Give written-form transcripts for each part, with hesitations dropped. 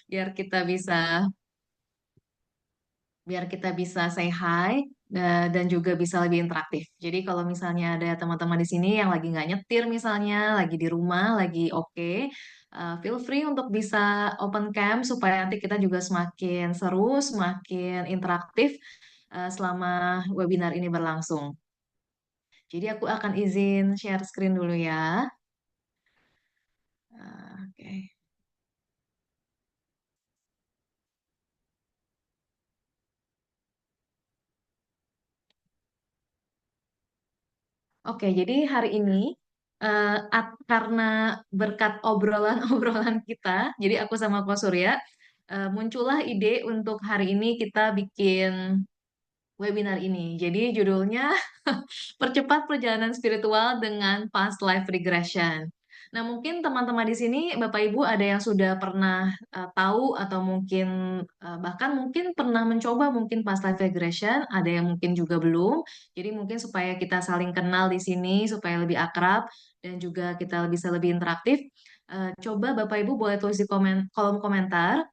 biar kita bisa biar kita bisa say hi dan juga bisa lebih interaktif. Jadi kalau misalnya ada teman-teman di sini yang lagi nggak nyetir misalnya, lagi di rumah, lagi oke, feel free untuk bisa open cam supaya nanti kita juga semakin seru, semakin interaktif selama webinar ini berlangsung. Jadi aku akan izin share screen dulu ya. Oke. Oke, jadi hari ini karena berkat obrolan-obrolan kita, jadi aku sama Ko Surya muncullah ide untuk hari ini kita bikin webinar ini. Jadi judulnya Percepat Perjalanan Spiritual dengan Past Life Regression. Nah, mungkin teman-teman di sini, Bapak Ibu, ada yang sudah pernah tahu atau mungkin bahkan mungkin pernah mencoba mungkin past life regression, ada yang mungkin juga belum. Jadi mungkin supaya kita saling kenal di sini, supaya lebih akrab dan juga kita bisa lebih interaktif, coba Bapak Ibu boleh tulis di kolom komentar.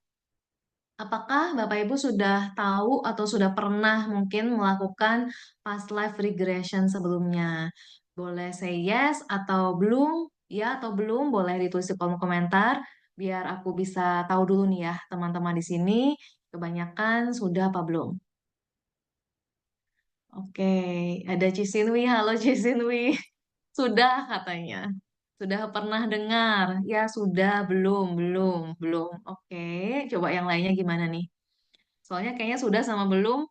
Apakah Bapak Ibu sudah tahu atau sudah pernah mungkin melakukan past life regression sebelumnya? Boleh say yes atau belum, ya atau belum, boleh ditulis di kolom komentar biar aku bisa tahu dulu nih ya teman-teman di sini kebanyakan sudah apa belum? Oke, ada Cisinwi, halo Cisinwi. Sudah katanya. Sudah pernah dengar? Ya sudah, belum. Oke, coba yang lainnya gimana nih? Soalnya kayaknya sudah sama belum.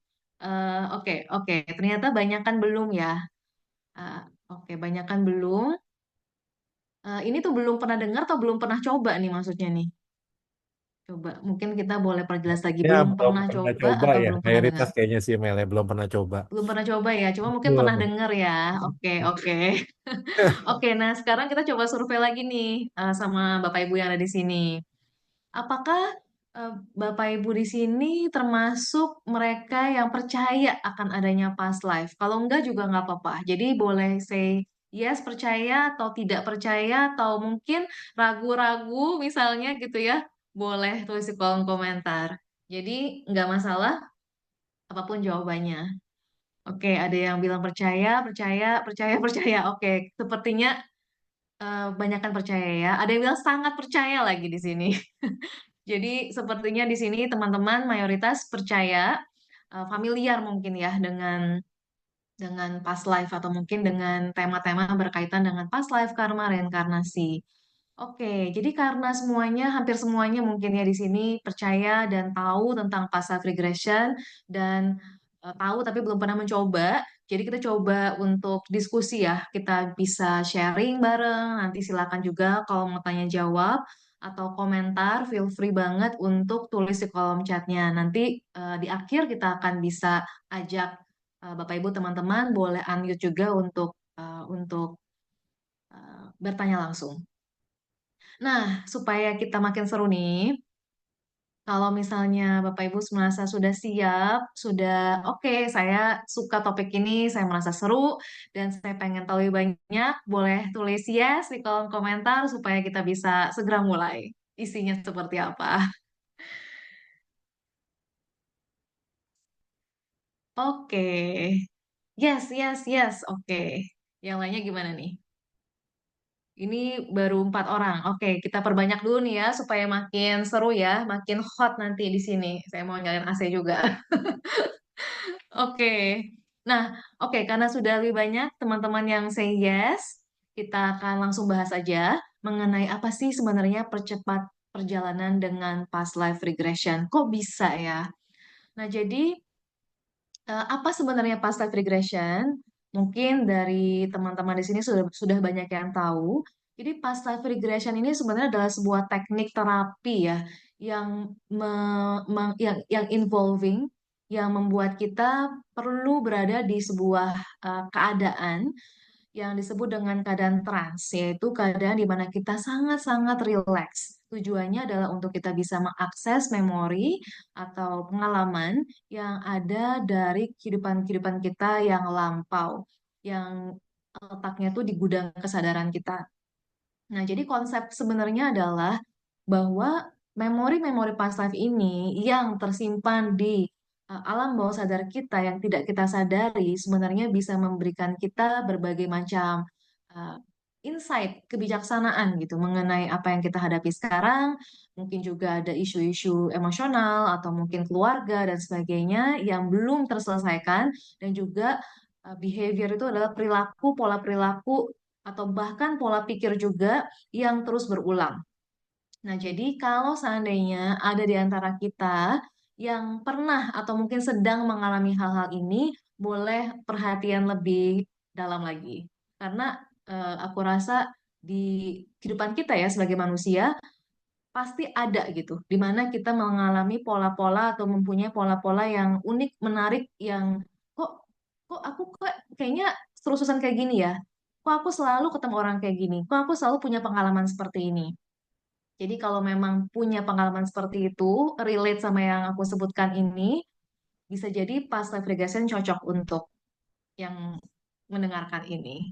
Oke. Ternyata banyakan belum ya. Eh, oke, banyakan belum. Ini tuh belum pernah dengar atau belum pernah coba nih maksudnya nih. Coba, mungkin kita boleh perjelas lagi. Ya, Belum belum pernah pernah coba coba atau ya. belum pernah dengar? Mayoritas kayaknya sih Mele belum pernah coba. Belum pernah coba ya. Cuma mungkin pernah Betul. dengar ya. Oke. Oke, nah sekarang kita coba survei lagi nih sama Bapak Ibu yang ada di sini. Apakah Bapak Ibu di sini termasuk mereka yang percaya akan adanya past life? Kalau enggak juga nggak apa-apa. Jadi boleh say yes percaya atau tidak percaya atau mungkin ragu-ragu misalnya gitu ya. Boleh tulis di kolom komentar. Jadi nggak masalah apapun jawabannya. Oke, ada yang bilang percaya. Oke, sepertinya banyakkan percaya ya. Ada yang bilang sangat percaya lagi di sini. Jadi sepertinya di sini teman-teman mayoritas percaya, familiar mungkin ya dengan past life atau mungkin dengan tema-tema berkaitan dengan past life, karma, reinkarnasi. Oke, jadi karena semuanya, hampir semuanya mungkin ya di sini percaya dan tahu tentang past life regression dan tahu tapi belum pernah mencoba. Jadi kita coba untuk diskusi ya, kita bisa sharing bareng. Nanti silakan juga kalau mau tanya jawab atau komentar, feel free banget untuk tulis di kolom chatnya. Nanti di akhir kita akan bisa ajak Bapak Ibu teman-teman boleh unmute juga untuk bertanya langsung. Nah, supaya kita makin seru nih, kalau misalnya Bapak Ibu merasa sudah siap, sudah oke, saya suka topik ini, saya merasa seru, dan saya pengen tahu lebih banyak, boleh tulis yes di kolom komentar supaya kita bisa segera mulai. Isinya seperti apa? Oke, yes, oke. Yang lainnya gimana nih? Ini baru 4 orang. Oke, kita perbanyak dulu nih ya supaya makin seru ya, makin hot nanti di sini. Saya mau nyalain AC juga. Oke. Nah, oke, karena sudah lebih banyak teman-teman yang say yes, kita akan langsung bahas aja mengenai apa sih sebenarnya percepat perjalanan dengan past life regression. Kok bisa ya? Nah, jadi apa sebenarnya past life regression? Mungkin dari teman-teman di sini sudah banyak yang tahu. Jadi past life regression ini sebenarnya adalah sebuah teknik terapi ya yang yang involving yang membuat kita perlu berada di sebuah keadaan yang disebut dengan keadaan trance, yaitu keadaan di mana kita sangat-sangat rileks. Tujuannya adalah untuk kita bisa mengakses memori atau pengalaman yang ada dari kehidupan-kehidupan kita yang lampau, yang letaknya tuh di gudang kesadaran kita. Nah, jadi konsep sebenarnya adalah bahwa memori-memori past life ini yang tersimpan di alam bawah sadar kita yang tidak kita sadari sebenarnya bisa memberikan kita berbagai macam uh, insight, kebijaksanaan gitu mengenai apa yang kita hadapi sekarang. Mungkin juga ada isu-isu emosional atau mungkin keluarga dan sebagainya yang belum terselesaikan dan juga behavior itu adalah perilaku, pola perilaku atau bahkan pola pikir juga yang terus berulang. Nah, jadi kalau seandainya ada di antara kita yang pernah atau mungkin sedang mengalami hal-hal ini, boleh perhatian lebih dalam lagi. Karena aku rasa di kehidupan kita ya sebagai manusia, pasti ada gitu, di mana kita mengalami pola-pola atau mempunyai pola-pola yang unik, menarik, yang kok kok aku kok kayaknya terus-terusan kayak gini ya. Kok aku selalu ketemu orang kayak gini? Kok aku selalu punya pengalaman seperti ini? Jadi kalau memang punya pengalaman seperti itu, relate sama yang aku sebutkan ini, bisa jadi past life regression cocok untuk yang mendengarkan ini.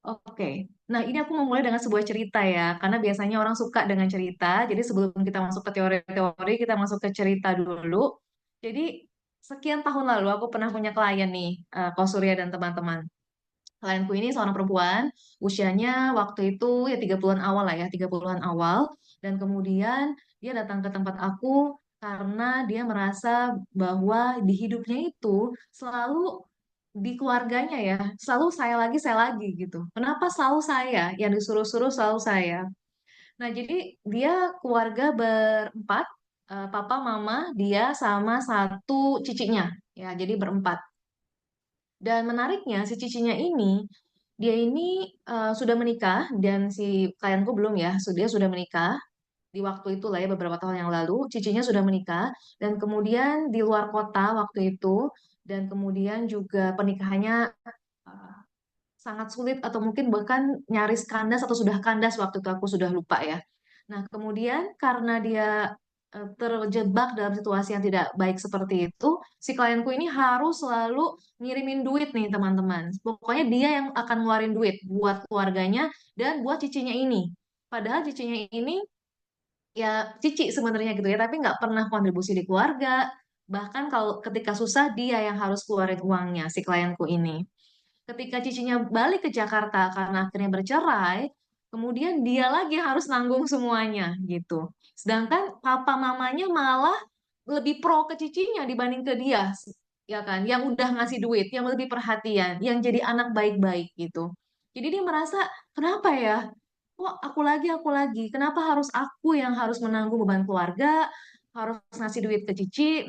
Oke, nah ini aku memulai dengan sebuah cerita ya, karena biasanya orang suka dengan cerita. Jadi sebelum kita masuk ke teori-teori, kita masuk ke cerita dulu. Jadi sekian tahun lalu aku pernah punya klien nih, Kak Surya dan teman-teman. Klienku ini seorang perempuan, usianya waktu itu ya 30-an awal lah ya, 30-an awal. Dan kemudian dia datang ke tempat aku karena dia merasa bahwa di hidupnya itu selalu di keluarganya ya, selalu saya lagi gitu. Kenapa selalu saya? Yang disuruh-suruh selalu saya. Nah, jadi dia keluarga berempat, papa, mama, dia sama satu cicinya. Ya, jadi berempat. Dan menariknya si cicinya ini dia ini sudah menikah dan si klienku belum ya, dia sudah menikah di waktu itu lah ya beberapa tahun yang lalu cicinya sudah menikah dan kemudian di luar kota waktu itu dan kemudian juga pernikahannya eh, sangat sulit atau mungkin bahkan nyaris kandas atau sudah kandas waktu itu aku sudah lupa ya. Nah, kemudian karena dia terjebak dalam situasi yang tidak baik seperti itu, si klienku ini harus selalu ngirimin duit nih teman-teman. Pokoknya dia yang akan ngeluarin duit buat keluarganya dan buat cicinya ini. Padahal cicinya ini ya cici sebenarnya gitu ya, tapi nggak pernah kontribusi di keluarga. Bahkan kalau ketika susah dia yang harus keluarin uangnya si klienku ini. Ketika cicinya balik ke Jakarta karena akhirnya bercerai, kemudian dia lagi harus nanggung semuanya gitu. Sedangkan papa mamanya malah lebih pro ke cicinya dibanding ke dia, ya kan? Yang udah ngasih duit, yang lebih perhatian, yang jadi anak baik-baik gitu. Jadi dia merasa, kenapa ya? Kok aku lagi? Kenapa harus aku yang harus menanggung beban keluarga, harus ngasih duit ke cici,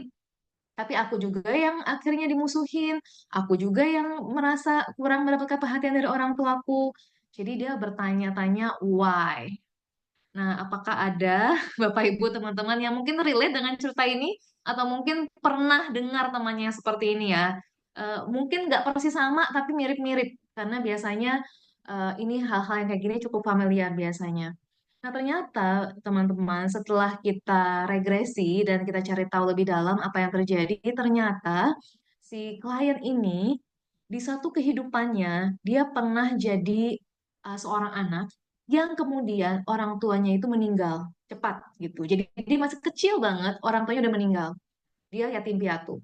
tapi aku juga yang akhirnya dimusuhin, aku juga yang merasa kurang mendapatkan perhatian dari orang tuaku. Jadi dia bertanya-tanya why. Nah, apakah ada Bapak Ibu teman-teman yang mungkin relate dengan cerita ini atau mungkin pernah dengar temannya yang seperti ini ya? Mungkin nggak persis sama tapi mirip-mirip karena biasanya ini hal-hal yang kayak gini cukup familiar biasanya. Nah, ternyata teman-teman setelah kita regresi dan kita cari tahu lebih dalam apa yang terjadi, ternyata si klien ini di satu kehidupannya dia pernah jadi seorang anak yang kemudian orang tuanya itu meninggal cepat gitu. Jadi dia masih kecil banget, orang tuanya udah meninggal. Dia yatim piatu.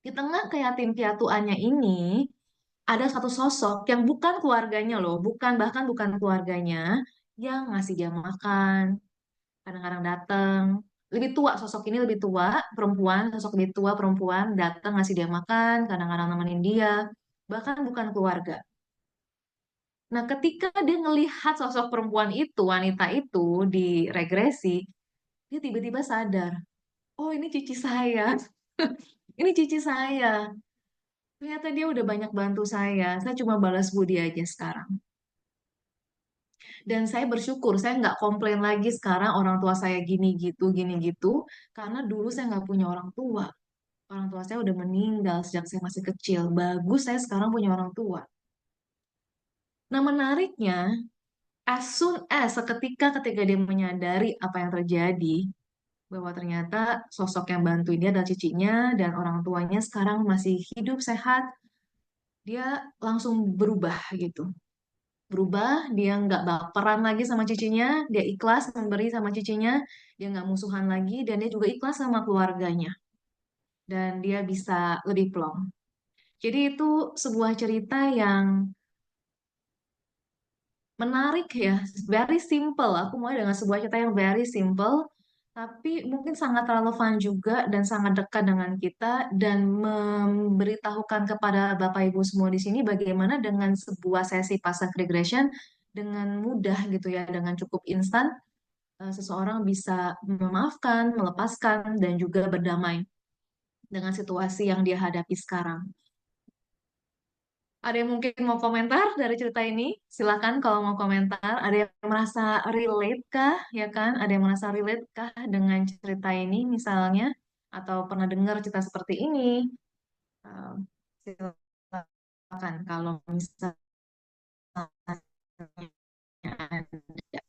Di tengah keyatim piatuannya ini ada satu sosok yang bukan keluarganya loh, bukan bahkan bukan keluarganya yang ngasih dia makan, kadang-kadang datang. Lebih tua, sosok ini lebih tua, perempuan, sosok lebih tua perempuan datang ngasih dia makan, kadang-kadang nemenin dia, bahkan bukan keluarga. Nah, ketika dia ngelihat sosok perempuan itu, wanita itu di regresi, dia tiba-tiba sadar, oh ini cici saya, ini cici saya. Ternyata dia udah banyak bantu saya cuma balas budi aja sekarang. Dan saya bersyukur, saya nggak komplain lagi sekarang orang tua saya gini gitu, karena dulu saya nggak punya orang tua. Orang tua saya udah meninggal sejak saya masih kecil. Bagus saya sekarang punya orang tua. Nah, menariknya, as soon as ketika dia menyadari apa yang terjadi, bahwa ternyata sosok yang bantuin dia adalah cicinya dan orang tuanya sekarang masih hidup sehat, dia langsung berubah gitu. berubah, dia nggak baperan lagi sama cicinya, dia ikhlas memberi sama cicinya, dia nggak musuhan lagi, dan dia juga ikhlas sama keluarganya, dan dia bisa lebih plong. Jadi itu sebuah cerita yang menarik ya, very simple. Aku mulai dengan sebuah cerita yang very simple, tapi mungkin sangat relevan juga dan sangat dekat dengan kita dan memberitahukan kepada Bapak Ibu semua di sini bagaimana dengan sebuah sesi passive regression dengan mudah gitu ya, dengan cukup instan seseorang bisa memaafkan, melepaskan dan juga berdamai dengan situasi yang dia hadapi sekarang. Ada yang mungkin mau komentar dari cerita ini? Silakan kalau mau komentar. Ada yang merasa relate kah? Ya kan? Ada yang merasa relate kah dengan cerita ini misalnya? Atau pernah dengar cerita seperti ini? Uh, Silakan kalau misalnya ada.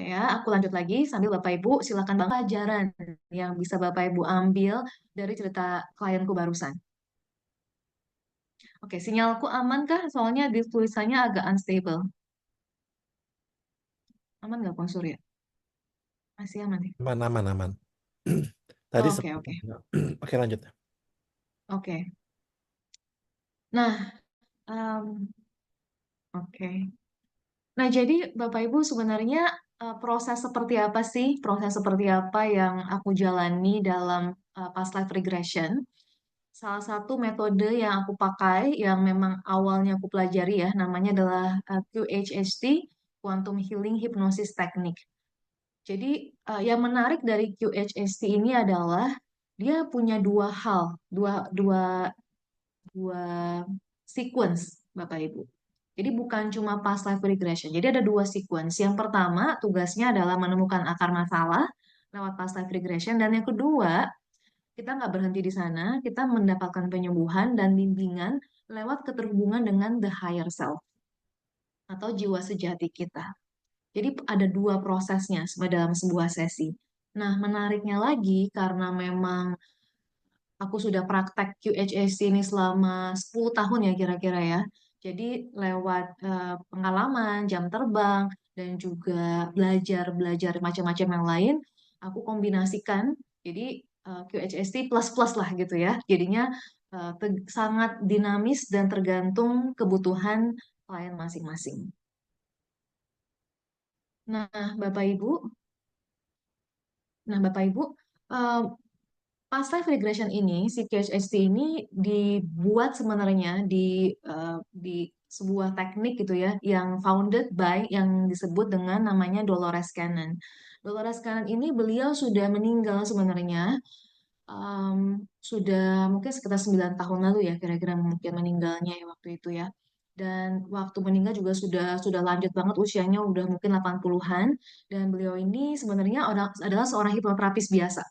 Ya, aku lanjut lagi sambil Bapak Ibu silakan bang pelajaran yang bisa Bapak Ibu ambil dari cerita klienku barusan. Oke, sinyalku aman kah? Soalnya di tulisannya agak unstable. Aman nggak, Bang Surya? Masih aman ya? Aman, aman, aman. Tadi Oh, oke, sempat. oke. Oke, lanjut. Oke. Nah, oke. Nah, jadi Bapak Ibu sebenarnya proses seperti apa sih? Proses seperti apa yang aku jalani dalam past life regression? Salah satu metode yang aku pakai, yang memang awalnya aku pelajari ya, namanya adalah QHHT, Quantum Healing Hypnosis Technique. Jadi, yang menarik dari QHHT ini adalah dia punya dua hal, dua, dua dua sequence, Bapak Ibu. Jadi bukan cuma past life regression. Jadi ada dua sequence. Yang pertama tugasnya adalah menemukan akar masalah lewat past life regression. Dan yang kedua, kita nggak berhenti di sana. Kita mendapatkan penyembuhan dan bimbingan lewat keterhubungan dengan the higher self atau jiwa sejati kita. Jadi ada dua prosesnya dalam sebuah sesi. Nah, menariknya lagi karena memang aku sudah praktek QHSC ini selama 10 tahun ya kira-kira ya. Jadi lewat pengalaman, jam terbang, dan juga belajar-belajar macam-macam yang lain, aku kombinasikan. Jadi QHSC plus-plus lah gitu ya. Jadinya sangat dinamis dan tergantung kebutuhan klien masing-masing. Nah, Bapak Ibu, Bapak Ibu, eh, past life regression ini, si QHST ini dibuat sebenarnya di sebuah teknik gitu ya, yang founded by yang disebut dengan namanya Dolores Cannon. Dolores Cannon ini beliau sudah meninggal sebenarnya, sudah mungkin sekitar 9 tahun lalu ya, kira-kira mungkin meninggalnya ya waktu itu ya. Dan waktu meninggal juga sudah lanjut banget usianya, udah mungkin 80-an. Dan beliau ini sebenarnya adalah seorang hipnoterapis biasa.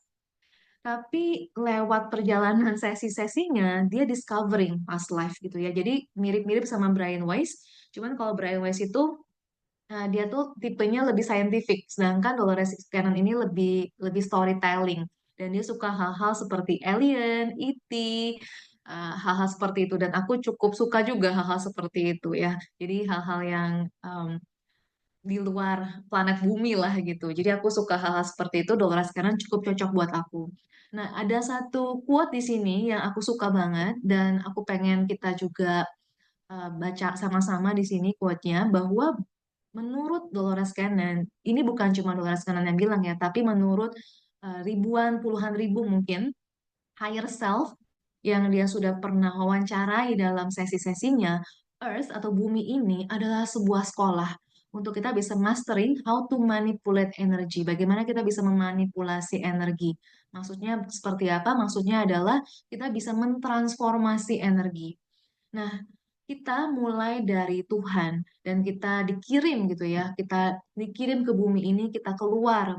Tapi lewat perjalanan sesi-sesinya, dia discovering past life gitu ya. Jadi mirip-mirip sama Brian Weiss. Cuman kalau Brian Weiss itu dia tuh tipenya lebih scientific, sedangkan Dolores Cannon ini lebih lebih storytelling. Dan dia suka hal-hal seperti alien, E.T., hal-hal seperti itu. Dan aku cukup suka juga hal-hal seperti itu ya. Jadi hal-hal yang di luar planet bumi lah gitu. Jadi aku suka hal-hal seperti itu. Dolores Cannon cukup cocok buat aku. Nah, ada satu quote di sini yang aku suka banget dan aku pengen kita juga baca sama-sama di sini quote-nya bahwa menurut Dolores Cannon, ini bukan cuma Dolores Cannon yang bilang ya, tapi menurut ribuan, puluhan ribu mungkin higher self yang dia sudah pernah wawancarai dalam sesi-sesinya, Earth atau bumi ini adalah sebuah sekolah untuk kita bisa mastering how to manipulate energy. Bagaimana kita bisa memanipulasi energi. Maksudnya seperti apa? Maksudnya adalah kita bisa mentransformasi energi. Nah, kita mulai dari Tuhan dan kita dikirim gitu ya, kita dikirim ke bumi ini, kita keluar,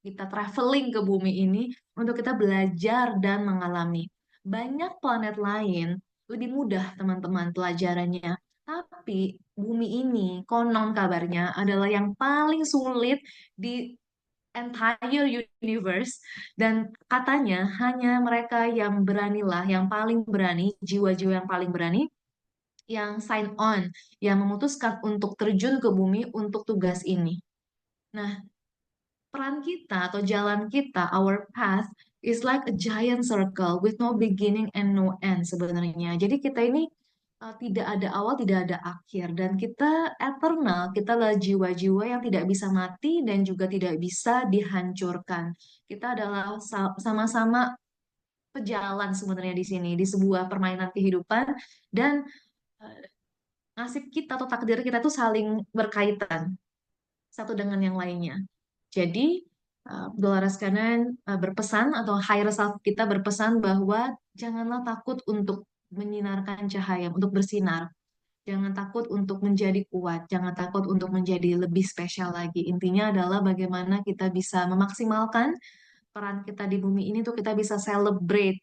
kita traveling ke bumi ini untuk kita belajar dan mengalami. Banyak planet lain lebih mudah teman-teman pelajarannya, tapi bumi ini konon kabarnya adalah yang paling sulit di entire universe dan katanya hanya mereka yang beranilah, yang paling berani, jiwa-jiwa yang paling berani yang sign on, yang memutuskan untuk terjun ke bumi untuk tugas ini. Nah, peran kita atau jalan kita, our path, is like a giant circle with no beginning and no end sebenarnya. Jadi kita ini tidak ada awal, tidak ada akhir, dan kita eternal. Kita adalah jiwa-jiwa yang tidak bisa mati dan juga tidak bisa dihancurkan. Kita adalah sama-sama pejalan sebenarnya di sini, di sebuah permainan kehidupan, dan eh, nasib kita atau takdir kita tuh saling berkaitan satu dengan yang lainnya. Jadi, Dolores Cannon berpesan atau higher self kita berpesan bahwa janganlah takut untuk menyinarkan cahaya, untuk bersinar. Jangan takut untuk menjadi kuat, jangan takut untuk menjadi lebih spesial lagi. Intinya adalah bagaimana kita bisa memaksimalkan peran kita di bumi ini tuh kita bisa celebrate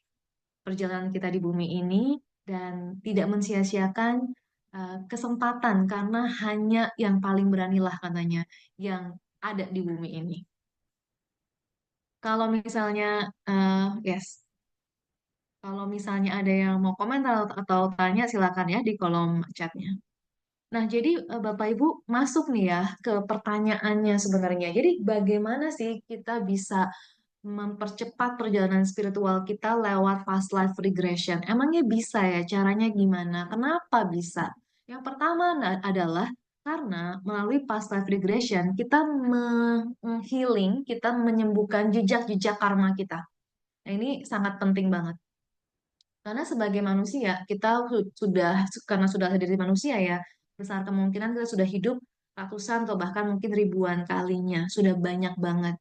perjalanan kita di bumi ini dan tidak mensia-siakan kesempatan karena hanya yang paling beranilah katanya yang ada di bumi ini. Kalau misalnya, yes, kalau misalnya ada yang mau komentar atau tanya silakan ya di kolom chatnya. Nah, jadi Bapak Ibu masuk nih ya ke pertanyaannya sebenarnya. Jadi bagaimana sih kita bisa mempercepat perjalanan spiritual kita lewat past life regression? Emangnya bisa ya? Caranya gimana? Kenapa bisa? Yang pertama adalah karena melalui past life regression kita healing, kita menyembuhkan jejak-jejak karma kita. Nah, ini sangat penting banget. Karena sebagai manusia, kita sudah, karena sudah hadir di manusia ya, besar kemungkinan kita sudah hidup ratusan atau bahkan mungkin ribuan kalinya. Sudah banyak banget.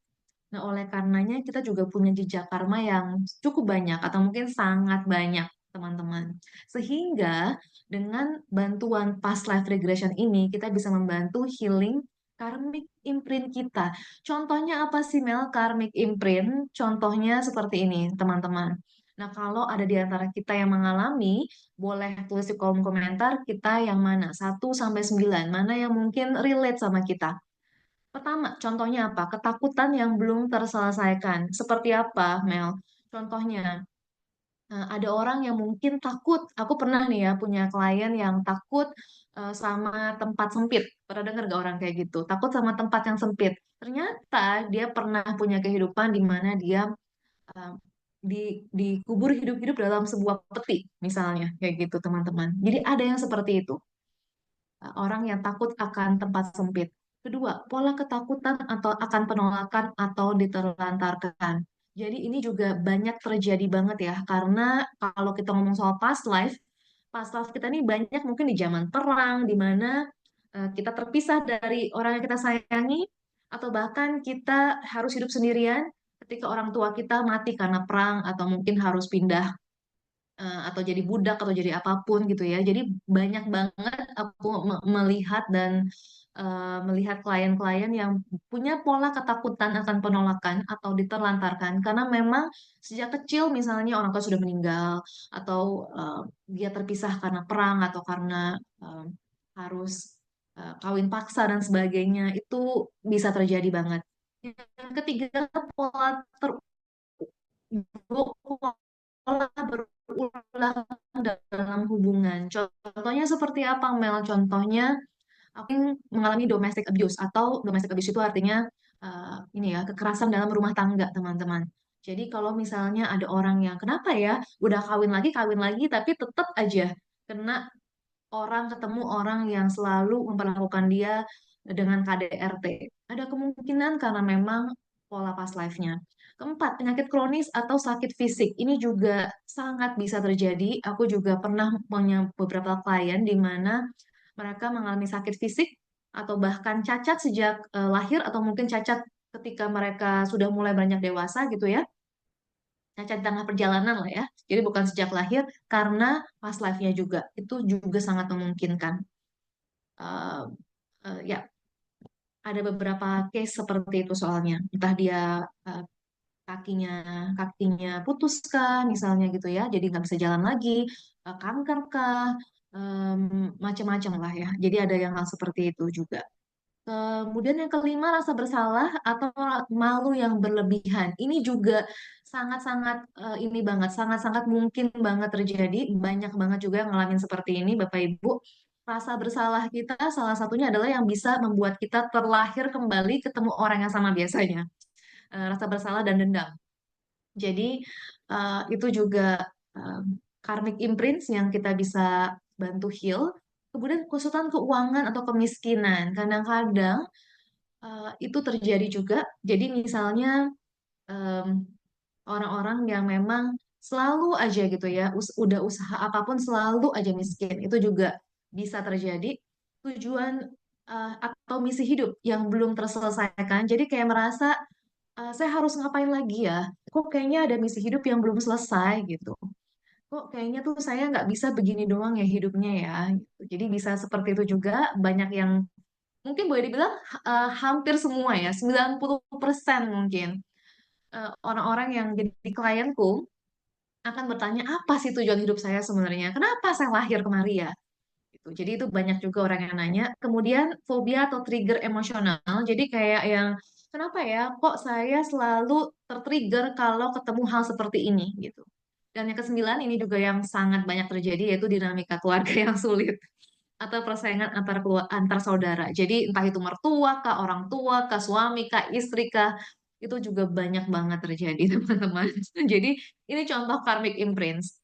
Nah, oleh karenanya kita juga punya jejak karma yang cukup banyak atau mungkin sangat banyak, teman-teman. Sehingga dengan bantuan past life regression ini, kita bisa membantu healing karmic imprint kita. Contohnya apa sih, Mel? Karmic imprint, contohnya seperti ini, teman-teman. Nah, kalau ada di antara kita yang mengalami, boleh tulis di kolom komentar kita yang mana, 1 sampai 9, mana yang mungkin relate sama kita. Pertama, contohnya apa? Ketakutan yang belum terselesaikan. Seperti apa, Mel? Contohnya, ada orang yang mungkin takut. Aku pernah nih ya punya klien yang takut sama tempat sempit. Pernah dengar gak orang kayak gitu? Takut sama tempat yang sempit. Ternyata dia pernah punya kehidupan di mana dia eh, dikubur hidup-hidup dalam sebuah peti, misalnya kayak gitu, teman-teman. Jadi ada yang seperti itu, orang yang takut akan tempat sempit. Kedua, pola ketakutan atau akan penolakan atau diterlantarkan. Jadi ini juga banyak terjadi banget ya, karena kalau kita ngomong soal past life kita ini banyak mungkin di zaman perang, di mana kita terpisah dari orang yang kita sayangi, atau bahkan kita harus hidup sendirian ketika orang tua kita mati karena perang, atau mungkin harus pindah atau jadi budak atau jadi apapun gitu ya. Jadi banyak banget aku melihat dan melihat klien-klien yang punya pola ketakutan akan penolakan atau diterlantarkan karena memang sejak kecil misalnya orang tua sudah meninggal atau dia terpisah karena perang atau karena eh, harus kawin paksa dan sebagainya itu bisa terjadi banget. Yang ketiga, pola pola berulang dalam hubungan. Contohnya seperti apa, Mel? Contohnya, aku yang mengalami domestic abuse atau domestic abuse itu artinya ini ya kekerasan dalam rumah tangga, teman-teman. Jadi kalau misalnya ada orang yang kenapa ya udah kawin lagi, tapi tetap aja kena orang ketemu orang yang selalu memperlakukan dia dengan KDRT. Ada kemungkinan karena memang pola past life-nya. Keempat, penyakit kronis atau sakit fisik. Ini juga sangat bisa terjadi. Aku juga pernah punya beberapa klien di mana mereka mengalami sakit fisik atau bahkan cacat sejak lahir atau mungkin cacat ketika mereka sudah mulai banyak dewasa gitu ya. Cacat di tengah perjalanan lah ya. Jadi bukan sejak lahir karena past life-nya juga. Itu juga sangat memungkinkan. Eh, ya, ada beberapa case seperti itu soalnya. Entah dia eh, kakinya kakinya putus kah misalnya gitu ya jadi nggak bisa jalan lagi, kanker kah, macam-macam lah ya jadi ada yang hal seperti itu juga. Kemudian yang kelima, rasa bersalah atau malu yang berlebihan. Ini juga sangat-sangat ini banget, sangat-sangat mungkin banget terjadi. Banyak banget juga yang ngalamin seperti ini, Bapak Ibu. Rasa bersalah kita salah satunya adalah yang bisa membuat kita terlahir kembali ketemu orang yang sama biasanya. Rasa bersalah dan dendam. Jadi itu juga eh, karmic imprints yang kita bisa bantu heal. Kemudian kesulitan keuangan atau kemiskinan. Kadang-kadang itu terjadi juga. Jadi misalnya em, orang-orang yang memang selalu aja gitu ya, udah usaha apapun selalu aja miskin. Itu juga bisa terjadi. Tujuan atau misi hidup yang belum terselesaikan. Jadi kayak merasa saya harus ngapain lagi ya? Kok kayaknya ada misi hidup yang belum selesai gitu. Kok kayaknya tuh saya nggak bisa begini doang ya hidupnya ya. Gitu. Jadi bisa seperti itu juga. Banyak yang mungkin boleh dibilang hampir semua ya, 90% mungkin orang-orang yang jadi klienku akan bertanya apa sih tujuan hidup saya sebenarnya? Kenapa saya lahir kemari ya? Gitu. Jadi itu banyak juga orang yang nanya. Kemudian fobia atau trigger emosional. Jadi kayak yang kenapa ya kok saya selalu tertrigger kalau ketemu hal seperti ini gitu. Dan yang kesembilan ini juga yang sangat banyak terjadi yaitu dinamika keluarga yang sulit atau persaingan antar saudara. Jadi entah itu mertua kah, orang tua kah, suami kah, istri kah, itu juga banyak banget terjadi teman-teman. Jadi ini contoh karmic imprints.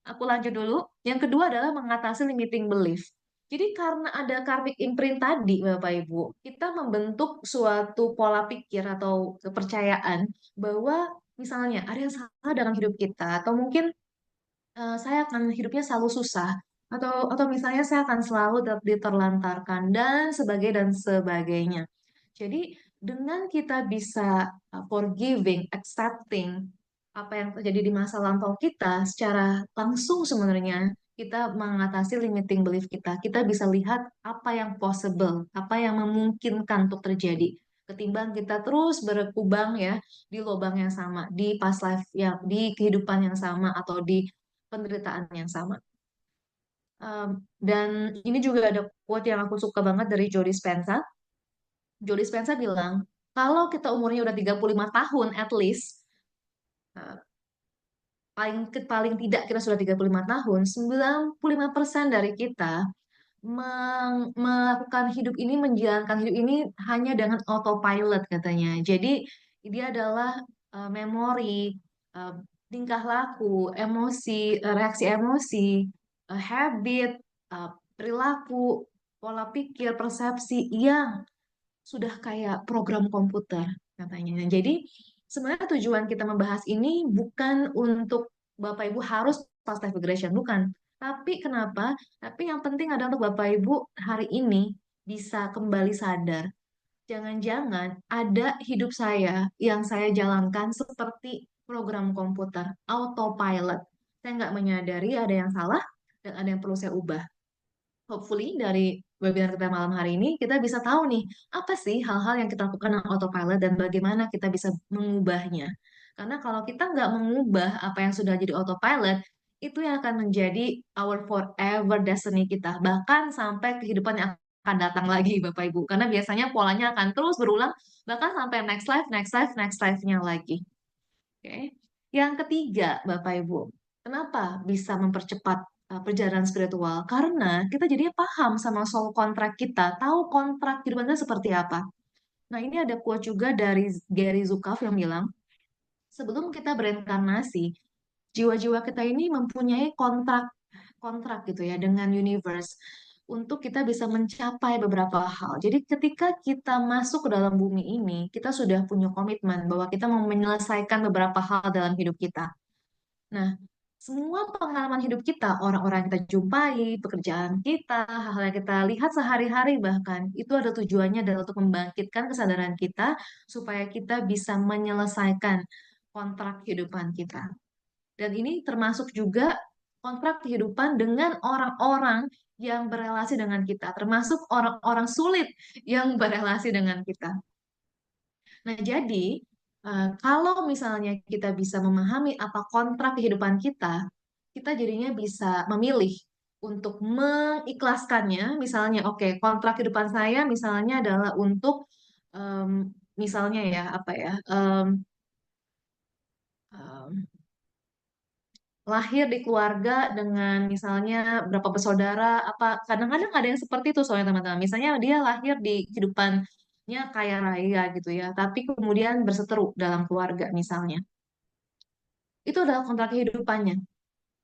Aku lanjut dulu. Yang kedua adalah mengatasi limiting belief. Jadi karena ada karmic imprint tadi, Bapak Ibu, kita membentuk suatu pola pikir atau kepercayaan bahwa misalnya ada yang salah dalam hidup kita, atau mungkin saya akan hidupnya selalu susah atau misalnya saya akan selalu diterlantarkan dan sebagainya. Jadi dengan kita bisa forgiving, accepting apa yang terjadi di masa lampau kita secara langsung sebenarnya kita mengatasi limiting belief kita. Kita bisa lihat apa yang possible, apa yang memungkinkan untuk terjadi. Ketimbang kita terus berkubang ya di lubang yang sama, di past life yang di kehidupan yang sama atau di penderitaan yang sama. Dan ini juga ada quote yang aku suka banget dari Joe Dispenza. Joe Dispenza bilang, kalau kita umurnya udah 35 tahun at least, uh, paling tidak kita sudah 35 tahun, 95% dari kita melakukan hidup ini, menjalankan hidup ini hanya dengan autopilot katanya. Jadi dia adalah memori, uh, tingkah laku, emosi, reaksi emosi, habit, perilaku, pola pikir, persepsi yang sudah kayak program komputer katanya. Nah, jadi sebenarnya tujuan kita membahas ini bukan untuk Bapak Ibu harus past life regression, bukan. Tapi kenapa? Tapi yang penting adalah untuk Bapak Ibu hari ini bisa kembali sadar. Jangan-jangan ada hidup saya yang saya jalankan seperti program komputer, autopilot. Saya nggak menyadari ada yang salah dan ada yang perlu saya ubah. Hopefully dari webinar kita malam hari ini kita bisa tahu nih apa sih hal-hal yang kita lakukan dengan autopilot dan bagaimana kita bisa mengubahnya. Karena kalau kita nggak mengubah apa yang sudah jadi autopilot, itu yang akan menjadi our forever destiny kita, bahkan sampai kehidupan yang akan datang lagi, Bapak Ibu. Karena biasanya polanya akan terus berulang, bahkan sampai next life, next life, next life-nya lagi. Oke. Yang ketiga, Bapak Ibu, kenapa bisa mempercepat perjalanan spiritual? Karena kita jadinya paham sama soul kontrak kita, tahu kontrak kehidupan kita seperti apa. Nah, ini ada quote juga dari Gary Zukav yang bilang, sebelum kita bereinkarnasi, jiwa-jiwa kita ini mempunyai kontrak kontrak gitu ya dengan universe untuk kita bisa mencapai beberapa hal. Jadi ketika kita masuk ke dalam bumi ini, kita sudah punya komitmen bahwa kita mau menyelesaikan beberapa hal dalam hidup kita. Nah, semua pengalaman hidup kita, orang-orang yang kita jumpai, pekerjaan kita, hal-hal yang kita lihat sehari-hari bahkan, itu ada tujuannya adalah untuk membangkitkan kesadaran kita supaya kita bisa menyelesaikan kontrak kehidupan kita. Dan ini termasuk juga kontrak kehidupan dengan orang-orang yang berelasi dengan kita, termasuk orang-orang sulit yang berelasi dengan kita. Nah, jadi kalau misalnya kita bisa memahami apa kontrak kehidupan kita, kita jadinya bisa memilih untuk mengikhlaskannya. Misalnya, oke, kontrak kehidupan saya misalnya adalah untuk misalnya ya apa ya em, lahir di keluarga dengan misalnya berapa bersaudara, apa kadang-kadang ada yang seperti itu soalnya teman-teman. Misalnya dia lahir di kehidupannya kaya raya gitu ya, tapi kemudian berseteru dalam keluarga misalnya. Itu adalah kontrak kehidupannya.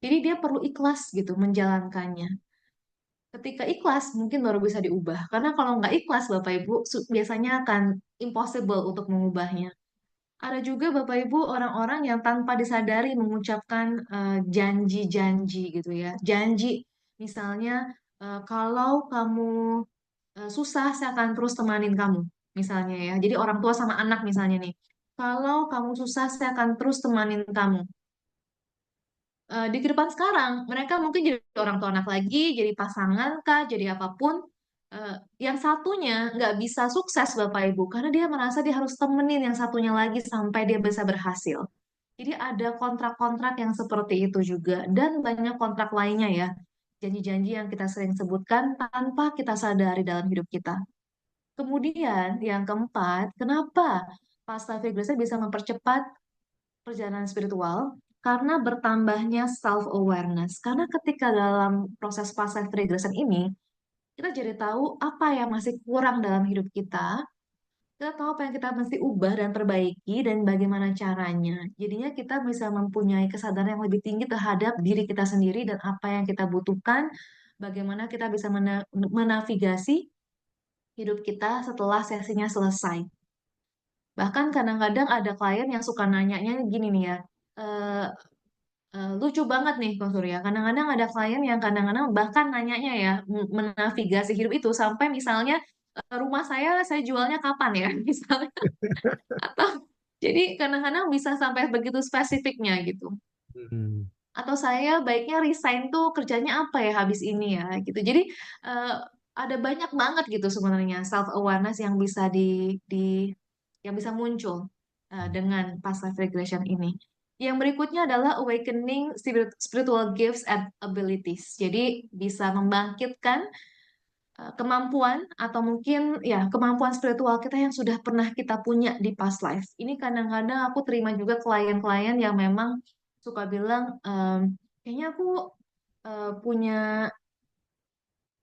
Jadi dia perlu ikhlas gitu menjalankannya. Ketika ikhlas mungkin baru bisa diubah. Karena kalau nggak ikhlas Bapak Ibu biasanya akan impossible untuk mengubahnya. Ada juga Bapak Ibu orang-orang yang tanpa disadari mengucapkan janji-janji gitu ya. Janji misalnya kalau kamu susah saya akan terus temanin kamu misalnya ya. Jadi orang tua sama anak misalnya nih. Kalau kamu susah saya akan terus temanin kamu. Di kehidupan sekarang mereka mungkin jadi orang tua anak lagi, jadi pasangan kah, jadi apapun. Yang satunya nggak bisa sukses Bapak Ibu karena dia merasa dia harus temenin yang satunya lagi sampai dia bisa berhasil. Jadi ada kontrak-kontrak yang seperti itu juga dan banyak kontrak lainnya ya. Janji-janji yang kita sering sebutkan tanpa kita sadari dalam hidup kita. Kemudian yang keempat, kenapa pasta regresi bisa mempercepat perjalanan spiritual? Karena bertambahnya self-awareness. Karena ketika dalam proses fase regression ini, kita jadi tahu apa yang masih kurang dalam hidup kita tahu apa yang kita mesti ubah dan perbaiki, dan bagaimana caranya. Jadinya kita bisa mempunyai kesadaran yang lebih tinggi terhadap diri kita sendiri dan apa yang kita butuhkan, bagaimana kita bisa menavigasi hidup kita setelah sesinya selesai. Bahkan kadang-kadang ada klien yang suka nanyanya gini nih ya, eh, lucu banget nih Bang Surya. Kadang-kadang ada klien yang kadang-kadang bahkan nanyanya ya menavigasi hidup itu sampai misalnya rumah saya jualnya kapan ya misalnya atau jadi kadang-kadang bisa sampai begitu spesifiknya gitu. Hmm. Atau saya baiknya resign tuh kerjanya apa ya habis ini ya gitu. Jadi eh, ada banyak banget gitu sebenarnya self awareness yang bisa di yang bisa muncul dengan past life regression ini. Yang berikutnya adalah awakening spiritual gifts and abilities. Jadi bisa membangkitkan kemampuan atau mungkin ya kemampuan spiritual kita yang sudah pernah kita punya di past life. Ini kadang-kadang aku terima juga klien-klien yang memang suka bilang, kayaknya aku punya,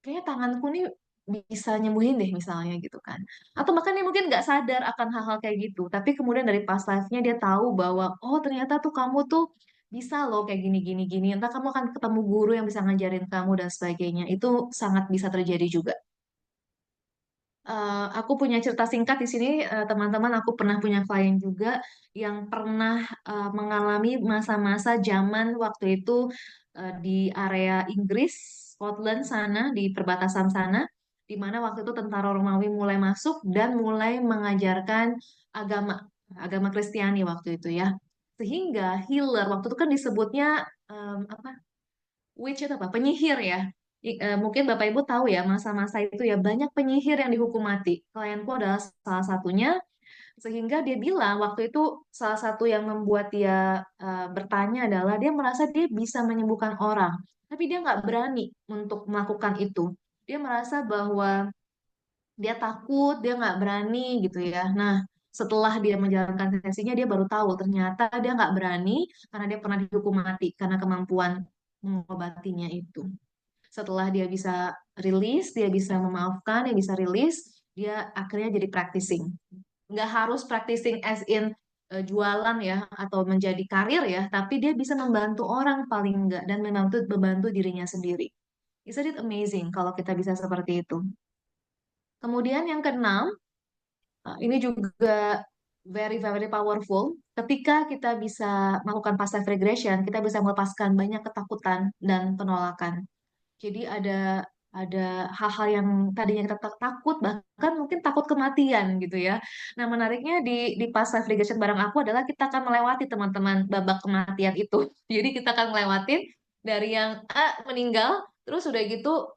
kayaknya tanganku nih bisa nyembuhin deh misalnya gitu kan. Atau bahkan dia mungkin nggak sadar akan hal-hal kayak gitu. Tapi kemudian dari past life-nya dia tahu bahwa, oh ternyata tuh kamu tuh bisa loh kayak gini-gini gini. Entah kamu akan ketemu guru yang bisa ngajarin kamu dan sebagainya. Itu sangat bisa terjadi juga. Aku punya cerita singkat di sini, teman-teman. Aku pernah punya klien juga yang pernah mengalami masa-masa zaman waktu itu di area Inggris, Scotland sana, di perbatasan sana, di mana waktu itu tentara Romawi mulai masuk dan mulai mengajarkan agama agama Kristiani waktu itu ya. Sehingga healer waktu itu kan disebutnya apa? Witch itu apa? Penyihir ya. Mungkin Bapak Ibu tahu ya masa-masa itu ya banyak penyihir yang dihukum mati. Klienku adalah salah satunya. Sehingga dia bilang waktu itu salah satu yang membuat dia bertanya adalah dia merasa dia bisa menyembuhkan orang. Tapi dia nggak berani untuk melakukan itu. Dia merasa bahwa dia takut, dia nggak berani gitu ya. Nah, setelah dia menjalankan sesinya, dia baru tahu ternyata dia nggak berani karena dia pernah dihukum mati karena kemampuan mengobatinya itu. Setelah dia bisa rilis, dia bisa memaafkan, dia bisa rilis, dia akhirnya jadi practicing. Nggak harus practicing as in jualan ya atau menjadi karir ya, tapi dia bisa membantu orang paling enggak dan membantu dirinya sendiri. Isn't it amazing kalau kita bisa seperti itu? Kemudian yang keenam, ini juga very very powerful. Ketika kita bisa melakukan past life regression, kita bisa melepaskan banyak ketakutan dan penolakan. Jadi ada hal-hal yang tadinya kita takut, bahkan mungkin takut kematian gitu ya. Nah, menariknya di past life regression bareng aku adalah kita akan melewati teman-teman babak kematian itu. Jadi kita akan melewatin dari yang meninggal, terus udah gitu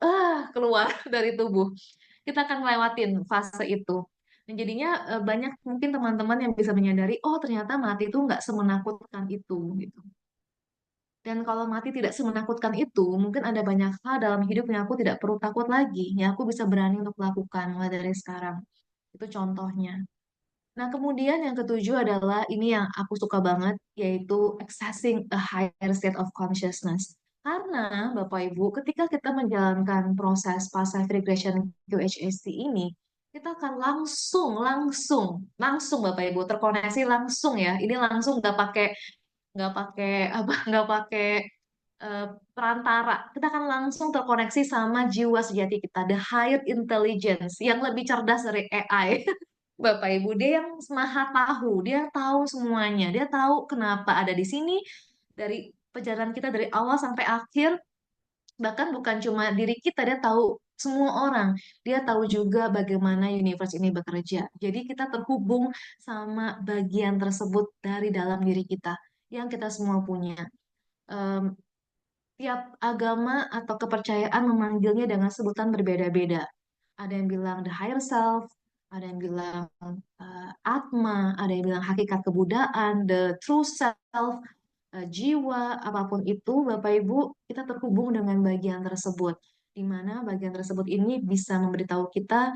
keluar dari tubuh. Kita akan melewatin fase itu. Dan jadinya banyak mungkin teman-teman yang bisa menyadari, oh ternyata mati itu nggak semenakutkan itu gitu. Dan kalau mati tidak semenakutkan itu, mungkin ada banyak hal dalam hidup yang aku tidak perlu takut lagi, yang aku bisa berani untuk lakukan mulai dari sekarang. Itu contohnya. Nah, kemudian yang ketujuh adalah ini yang aku suka banget, yaitu accessing a higher state of consciousness. Karena, Bapak Ibu, ketika kita menjalankan proses passive regression QHST ini, kita akan langsung Bapak Ibu terkoneksi langsung ya. Ini langsung nggak pakai apa, nggak pakai eh, perantara. Kita akan langsung terkoneksi sama jiwa sejati kita, the higher intelligence yang lebih cerdas dari AI. Bapak Ibu, dia yang maha tahu, dia tahu semuanya, dia tahu kenapa ada di sini dari perjalanan kita dari awal sampai akhir, bahkan bukan cuma diri kita, dia tahu semua orang, dia tahu juga bagaimana universe ini bekerja. Jadi kita terhubung sama bagian tersebut dari dalam diri kita yang kita semua punya. Em, Tiap agama atau kepercayaan memanggilnya dengan sebutan berbeda-beda. Ada yang bilang the higher self, ada yang bilang atma, ada yang bilang hakikat kebudayaan, the true self, jiwa, apapun itu, Bapak Ibu, kita terhubung dengan bagian tersebut. Di mana bagian tersebut ini bisa memberitahu kita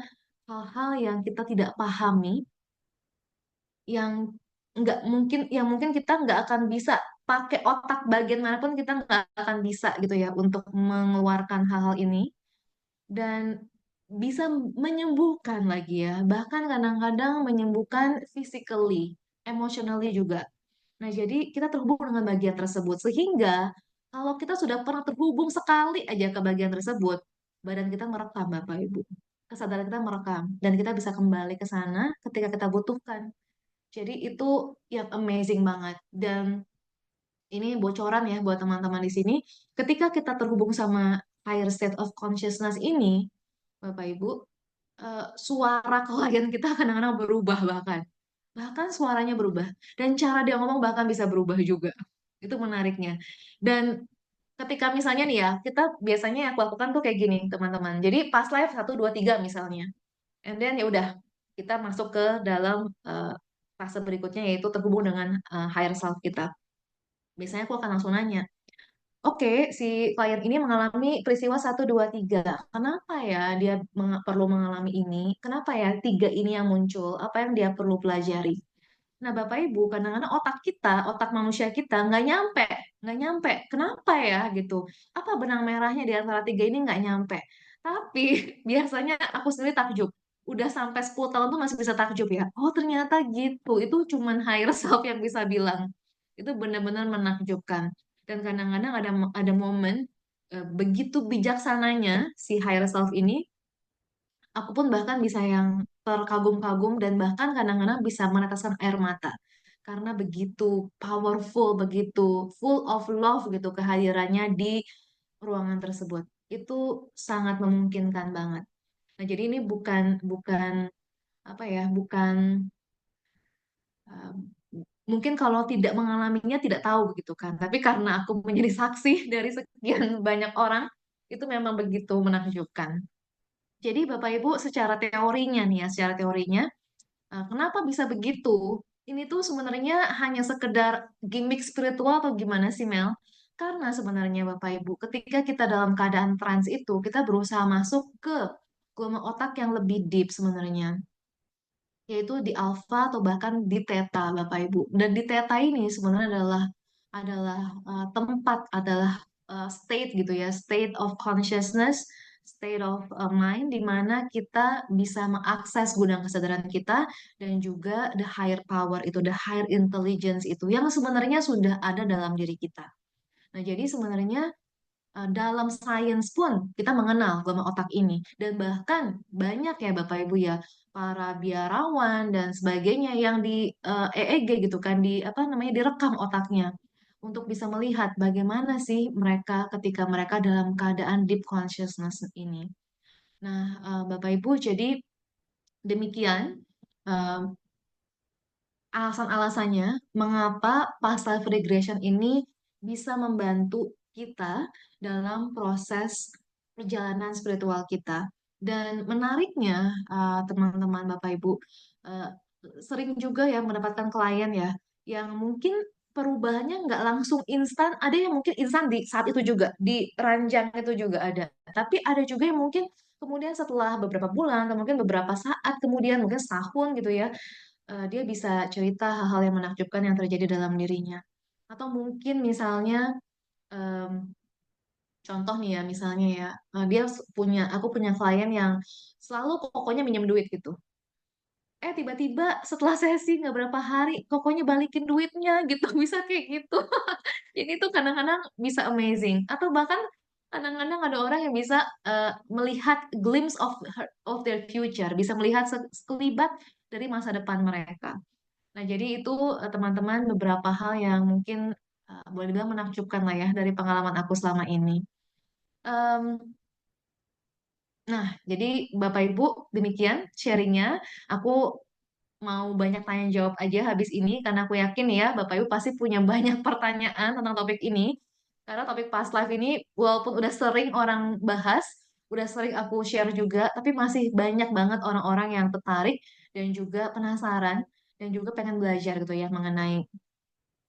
hal-hal yang kita tidak pahami, yang yang mungkin kita nggak akan bisa pakai otak bagian manapun kita nggak akan bisa gitu ya untuk mengeluarkan hal-hal ini dan bisa menyembuhkan lagi ya, bahkan kadang-kadang menyembuhkan physically, emotionally juga. Nah, jadi kita terhubung dengan bagian tersebut sehingga kalau kita sudah pernah terhubung sekali aja ke bagian tersebut, badan kita merekam Bapak Ibu. Kesadaran kita merekam dan kita bisa kembali ke sana ketika kita butuhkan. Jadi itu yang amazing banget dan ini bocoran ya buat teman-teman di sini. Ketika kita terhubung sama higher state of consciousness ini, Bapak Ibu, suara klien kita kadang-kadang berubah bahkan. Bahkan suaranya berubah. Dan cara dia ngomong bahkan bisa berubah juga. Itu menariknya. Dan ketika misalnya nih ya, kita biasanya yang aku lakukan tuh kayak gini, teman-teman. Jadi pas live 1, 2, 3 misalnya. And then ya udah, kita masuk ke dalam fase berikutnya yaitu terhubung dengan higher self kita. Biasanya aku akan langsung nanya, oke, si klien ini mengalami peristiwa 1, 2, 3. Kenapa ya dia perlu mengalami ini? Kenapa ya tiga ini yang muncul? Apa yang dia perlu pelajari? Nah, Bapak Ibu, kadang-kadang otak kita, otak manusia kita nggak nyampe. Kenapa ya gitu? Apa benang merahnya di antara tiga ini nggak nyampe? Tapi biasanya aku sendiri takjub. Udah sampai 10 tahun tuh masih bisa takjub ya. Oh, ternyata gitu. Itu cuman higher self yang bisa bilang. Itu benar-benar menakjubkan. Dan kadang-kadang ada momen begitu bijaksananya si higher self ini aku pun bahkan bisa yang terkagum-kagum dan bahkan kadang-kadang bisa meneteskan air mata karena begitu powerful, begitu full of love gitu kehadirannya di ruangan tersebut. Itu sangat memungkinkan banget. Nah, jadi ini bukan bukan apa ya, bukan um, mungkin kalau tidak mengalaminya tidak tahu begitu kan. Tapi karena aku menjadi saksi dari sekian banyak orang, itu memang begitu menakjubkan. Jadi Bapak Ibu secara teorinya nih ya, secara teorinya, kenapa bisa begitu? Ini tuh sebenarnya hanya sekedar gimmick spiritual atau gimana sih Mel? Karena sebenarnya Bapak Ibu, ketika kita dalam keadaan trance itu, kita berusaha masuk ke gelombang otak yang lebih deep sebenarnya, yaitu di alpha atau bahkan di theta Bapak Ibu. Dan di theta ini sebenarnya adalah tempat, adalah state gitu ya, state of consciousness, state of mind di mana kita bisa mengakses gudang kesadaran kita dan juga the higher power itu, the higher intelligence itu yang sebenarnya sudah ada dalam diri kita. Nah, jadi sebenarnya dalam sains pun kita mengenal gelombang otak ini dan bahkan banyak ya Bapak Ibu ya para biarawan dan sebagainya yang di EEG gitu kan di apa namanya direkam otaknya untuk bisa melihat bagaimana sih mereka ketika mereka dalam keadaan deep consciousness ini. Nah, Bapak Ibu jadi demikian eh, alasan-alasannya mengapa past life regression ini bisa membantu kita dalam proses perjalanan spiritual kita. Dan menariknya, teman-teman Bapak Ibu, eh, sering juga ya mendapatkan klien ya, yang mungkin perubahannya nggak langsung instan, ada yang mungkin instan di saat itu juga, di ranjang itu juga ada. Tapi ada juga yang mungkin kemudian setelah beberapa bulan, atau mungkin beberapa saat kemudian, mungkin setahun gitu ya, dia bisa cerita hal-hal yang menakjubkan yang terjadi dalam dirinya. Atau mungkin misalnya, em, contoh nih ya, misalnya ya, aku punya klien yang selalu pokoknya minjem duit gitu. Tiba-tiba setelah sesi nggak berapa hari, pokoknya balikin duitnya gitu, bisa kayak gitu. Jadi itu kadang-kadang bisa amazing. Atau bahkan kadang-kadang ada orang yang bisa melihat glimpse of their future, bisa melihat sekelibat dari masa depan mereka. Nah, jadi itu teman-teman beberapa hal yang mungkin boleh dibilang menakjubkan lah ya dari pengalaman aku selama ini. Em, nah, jadi Bapak Ibu demikian sharingnya. Aku mau banyak tanya jawab aja habis ini karena aku yakin ya Bapak Ibu pasti punya banyak pertanyaan tentang topik ini. Karena topik past life ini walaupun udah sering orang bahas, udah sering aku share juga, tapi masih banyak banget orang-orang yang tertarik dan juga penasaran dan juga pengen belajar gitu ya mengenai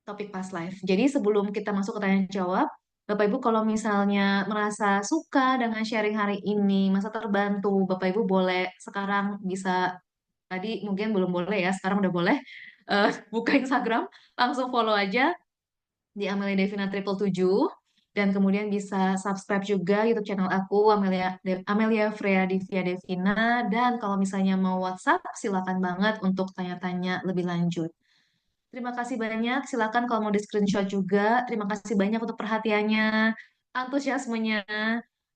topik past life. Jadi sebelum kita masuk ke tanya jawab, Bapak Ibu kalau misalnya merasa suka dengan sharing hari ini, masa terbantu, Bapak Ibu boleh sekarang bisa, tadi mungkin belum boleh ya, sekarang udah boleh, buka Instagram, langsung follow aja di Amelia Devina Triple Tujuh, dan kemudian bisa subscribe juga YouTube channel aku, Amelia Freya Divya Devina, dan kalau misalnya mau WhatsApp, silakan banget untuk tanya-tanya lebih lanjut. Terima kasih banyak. Silakan kalau mau di-screenshot juga. Terima kasih banyak untuk perhatiannya, antusiasmenya.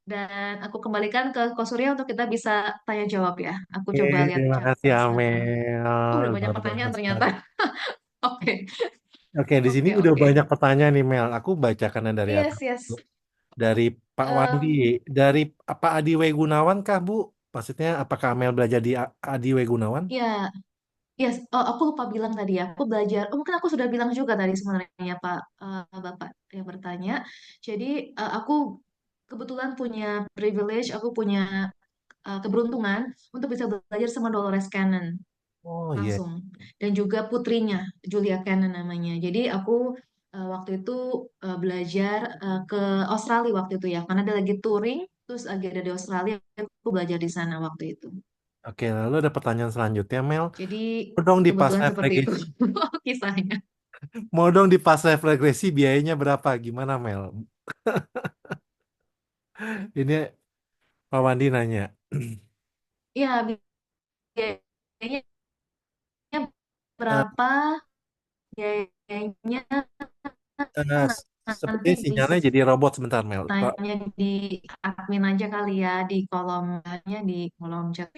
Dan aku kembalikan ke Ko Surya untuk kita bisa tanya jawab ya. Aku Oke, coba lihat terima chat kasih Instagram. Amel. Oh, udah banyak Luar pertanyaan biasa. ternyata. Oke, Oke, di sini oke, udah oke. banyak pertanyaan nih Mel. Aku bacakan yang dari atas. Yes, Bu. yes. Dari Pak Wandi, Em, dari Pak Adi W. Gunawan kah Bu? Maksudnya apakah Amel belajar di Adi W. Gunawan? ya, yes. Oh, aku lupa bilang tadi ya. Aku belajar. Oh, mungkin aku sudah bilang juga tadi sebenarnya Pak Bapak yang bertanya. Jadi aku kebetulan punya privilege. Aku punya keberuntungan untuk bisa belajar sama Dolores Cannon Oh iya. langsung dan juga putrinya Julia Cannon namanya. Jadi aku waktu itu belajar ke Australia waktu itu ya karena dia lagi touring terus lagi ada di Australia aku belajar di sana waktu itu. Oke, lalu ada pertanyaan selanjutnya Mel. Jadi Mau dong di past kebetulan life seperti itu regresi. kisahnya. Mau dong di past life regresi biayanya berapa? Gimana Mel? Ini Pak Wandi nanya. Ya biayanya Eh, berapa? Biayanya eh, nanti Sepertinya bisa sinyalnya jadi robot sebentar Mel. tanya di admin aja kali ya di kolom chat.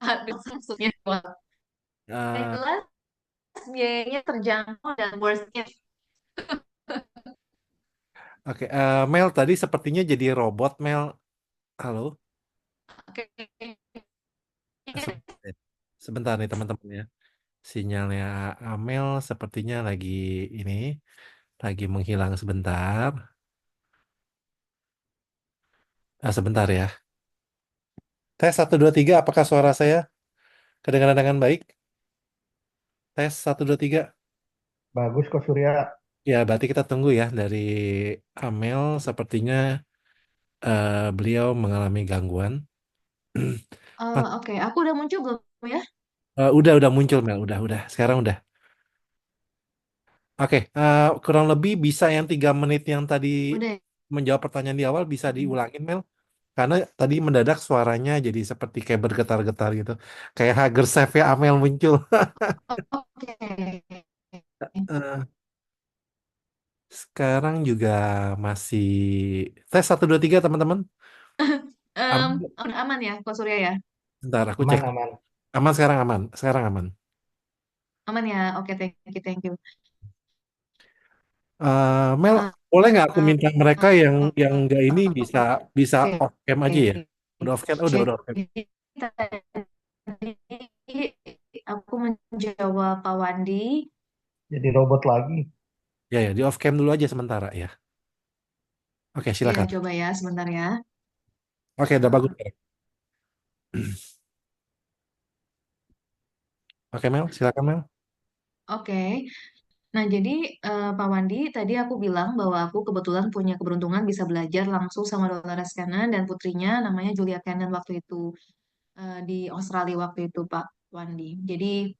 Aduh, maksudnya yang Eh, jelas biayanya terjangkau dan worth it. Oke, Mel tadi sepertinya jadi robot Mel. Halo? Oke. Sebentar, ya. Sebentar nih teman-teman ya. Sinyalnya Amel sepertinya ini lagi menghilang sebentar. Sebentar ya. Tes satu 2 3. Apakah suara saya kedengaran dengan baik? Tes satu 2 3. Bagus kok Surya. Ya, berarti kita tunggu ya dari Amel. Sepertinya beliau mengalami gangguan. Ah, Oke, aku udah muncul belum ya? udah muncul Mel. Udah. Sekarang udah. Oke, kurang lebih bisa yang 3 menit yang tadi Udah. menjawab pertanyaan di awal bisa Ya? diulangin Mel. Karena tadi mendadak suaranya jadi seperti kayak bergetar-getar gitu. Kayak Hager Chef ya Amel muncul. Oke. Eh, Sekarang juga masih tes satu 2 3 teman-teman. Am- Udah aman ya, Kak Surya ya? Bentar aku cek. Aman, aman. Aman sekarang aman. Sekarang aman. Aman ya? Oke, thank you, thank you. Mel, Uh, boleh nggak aku uh, minta mereka yang nggak ini bisa bisa oke. off cam aja ya? Udah off cam, udah off cam. Jadi tadi aku menjawab Pak Wandi. Jadi robot lagi. Ya di off cam dulu aja sementara ya. Oke, Iya, silakan. coba ya, sebentar ya. Oke, udah bagus. Uh, Oke Mel, silakan Mel. oke. Nah, jadi Pak Wandi, tadi aku bilang bahwa aku kebetulan punya keberuntungan bisa belajar langsung sama Dolores Cannon dan putrinya namanya Julia Cannon waktu itu di Australia waktu itu Pak Wandi. Jadi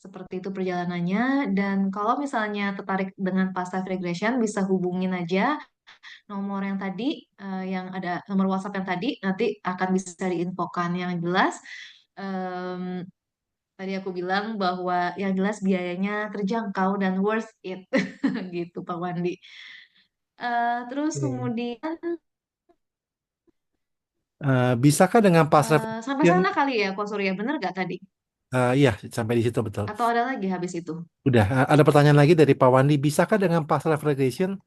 Seperti itu perjalanannya. Dan kalau misalnya tertarik dengan past life regression, bisa hubungin aja nomor yang tadi, yang ada nomor WhatsApp yang tadi, nanti akan bisa diinfokan. Yang jelas, em, tadi aku bilang bahwa yang jelas biayanya terjangkau dan worth it, gitu Pak Wandi. Terus Oke. kemudian Bisakah dengan past sampai reflection? sana kali ya, Pak Surya, bener gak tadi? Iya, sampai di situ betul. Atau ada lagi habis itu? Udah, ada pertanyaan lagi dari Pak Wandi. Bisakah dengan past life regression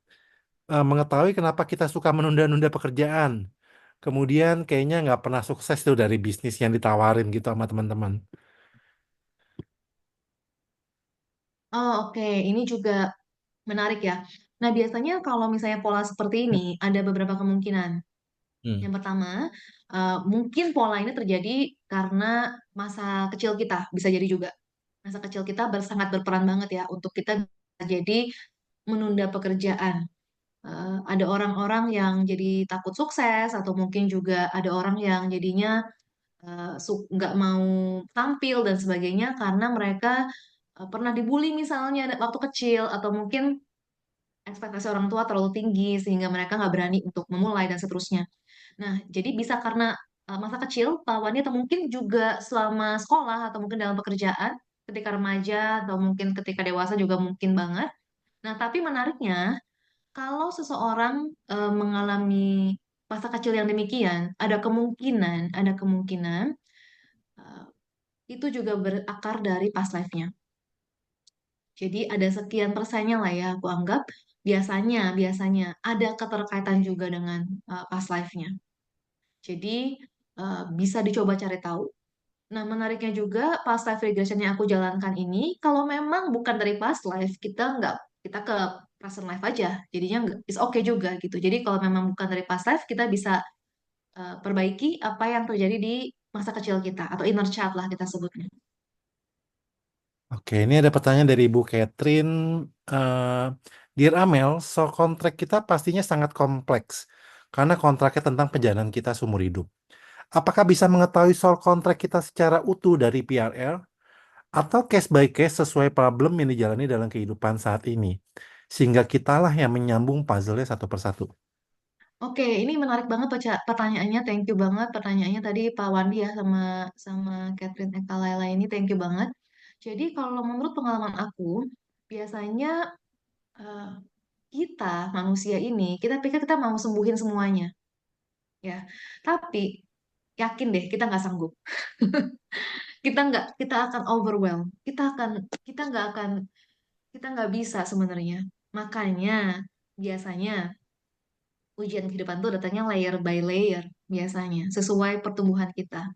mengetahui kenapa kita suka menunda-nunda pekerjaan? Kemudian kayaknya nggak pernah sukses tuh dari bisnis yang ditawarin gitu sama teman-teman. Oh, oke. Ini juga menarik ya. Nah, biasanya kalau misalnya pola seperti ini, ada beberapa kemungkinan. Hmm. Yang pertama, mungkin pola ini terjadi karena masa kecil kita, bisa jadi juga. Masa kecil kita sangat berperan banget ya untuk kita bisa jadi menunda pekerjaan. Ada orang-orang yang jadi takut sukses, atau mungkin juga ada orang yang jadinya nggak mau tampil dan sebagainya karena mereka pernah dibully misalnya waktu kecil, atau mungkin ekspektasi orang tua terlalu tinggi sehingga mereka nggak berani untuk memulai dan seterusnya. Nah, jadi bisa karena masa kecil, Pak Wani, atau mungkin juga selama sekolah, atau mungkin dalam pekerjaan, ketika remaja, atau mungkin ketika dewasa juga mungkin banget. Nah, tapi menariknya, kalau seseorang mengalami masa kecil yang demikian, ada kemungkinan eh, itu juga berakar dari past life-nya. Jadi ada sekian persennya lah ya, aku anggap biasanya ada keterkaitan juga dengan past life-nya. Jadi bisa dicoba cari tahu. Nah, menariknya juga past life regression yang aku jalankan ini, kalau memang bukan dari past life, kita ke present life aja. Jadinya it's okay juga gitu. Jadi kalau memang bukan dari past life, kita bisa perbaiki apa yang terjadi di masa kecil kita atau inner child lah kita sebutnya. Oke, ini ada pertanyaan dari Ibu Catherine. Eh, Dear Amel, soal kontrak kita pastinya sangat kompleks karena kontraknya tentang perjalanan kita seumur hidup. Apakah bisa mengetahui soal kontrak kita secara utuh dari PRL atau case by case sesuai problem yang dijalani dalam kehidupan saat ini? Sehingga kitalah yang menyambung puzzle-nya satu persatu. Oke, ini menarik banget pertanyaannya. Thank you banget pertanyaannya tadi Pak Wandi ya, sama sama Catherine Eka Laila ini. Thank you banget. Jadi kalau menurut pengalaman aku, biasanya eh, kita manusia ini, kita pikir kita mau sembuhin semuanya, ya. Tapi yakin deh, kita nggak sanggup. Kita akan overwhelm. Kita nggak akan, kita nggak bisa sebenarnya. Makanya biasanya ujian kehidupan itu datangnya layer by layer biasanya, sesuai pertumbuhan kita.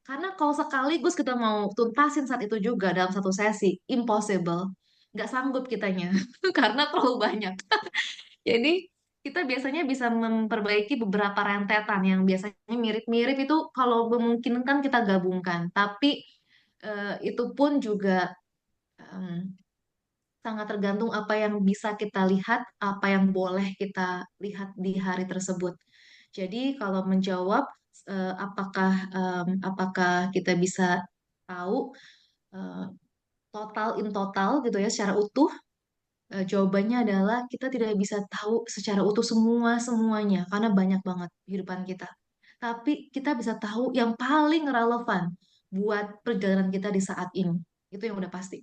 Karena kalau sekaligus kita mau tuntasin saat itu juga dalam satu sesi, impossible. Nggak sanggup kitanya, karena terlalu banyak. Jadi kita biasanya bisa memperbaiki beberapa rentetan yang biasanya mirip-mirip itu kalau memungkinkan kita gabungkan. Tapi itu pun juga em, sangat tergantung apa yang bisa kita lihat, apa yang boleh kita lihat di hari tersebut. Jadi kalau menjawab apakah kita bisa tahu eh, total in total gitu ya secara utuh. Jawabannya adalah kita tidak bisa tahu secara utuh semuanya karena banyak banget kehidupan kita. Tapi kita bisa tahu yang paling relevan buat perjalanan kita di saat ini. Itu yang udah pasti.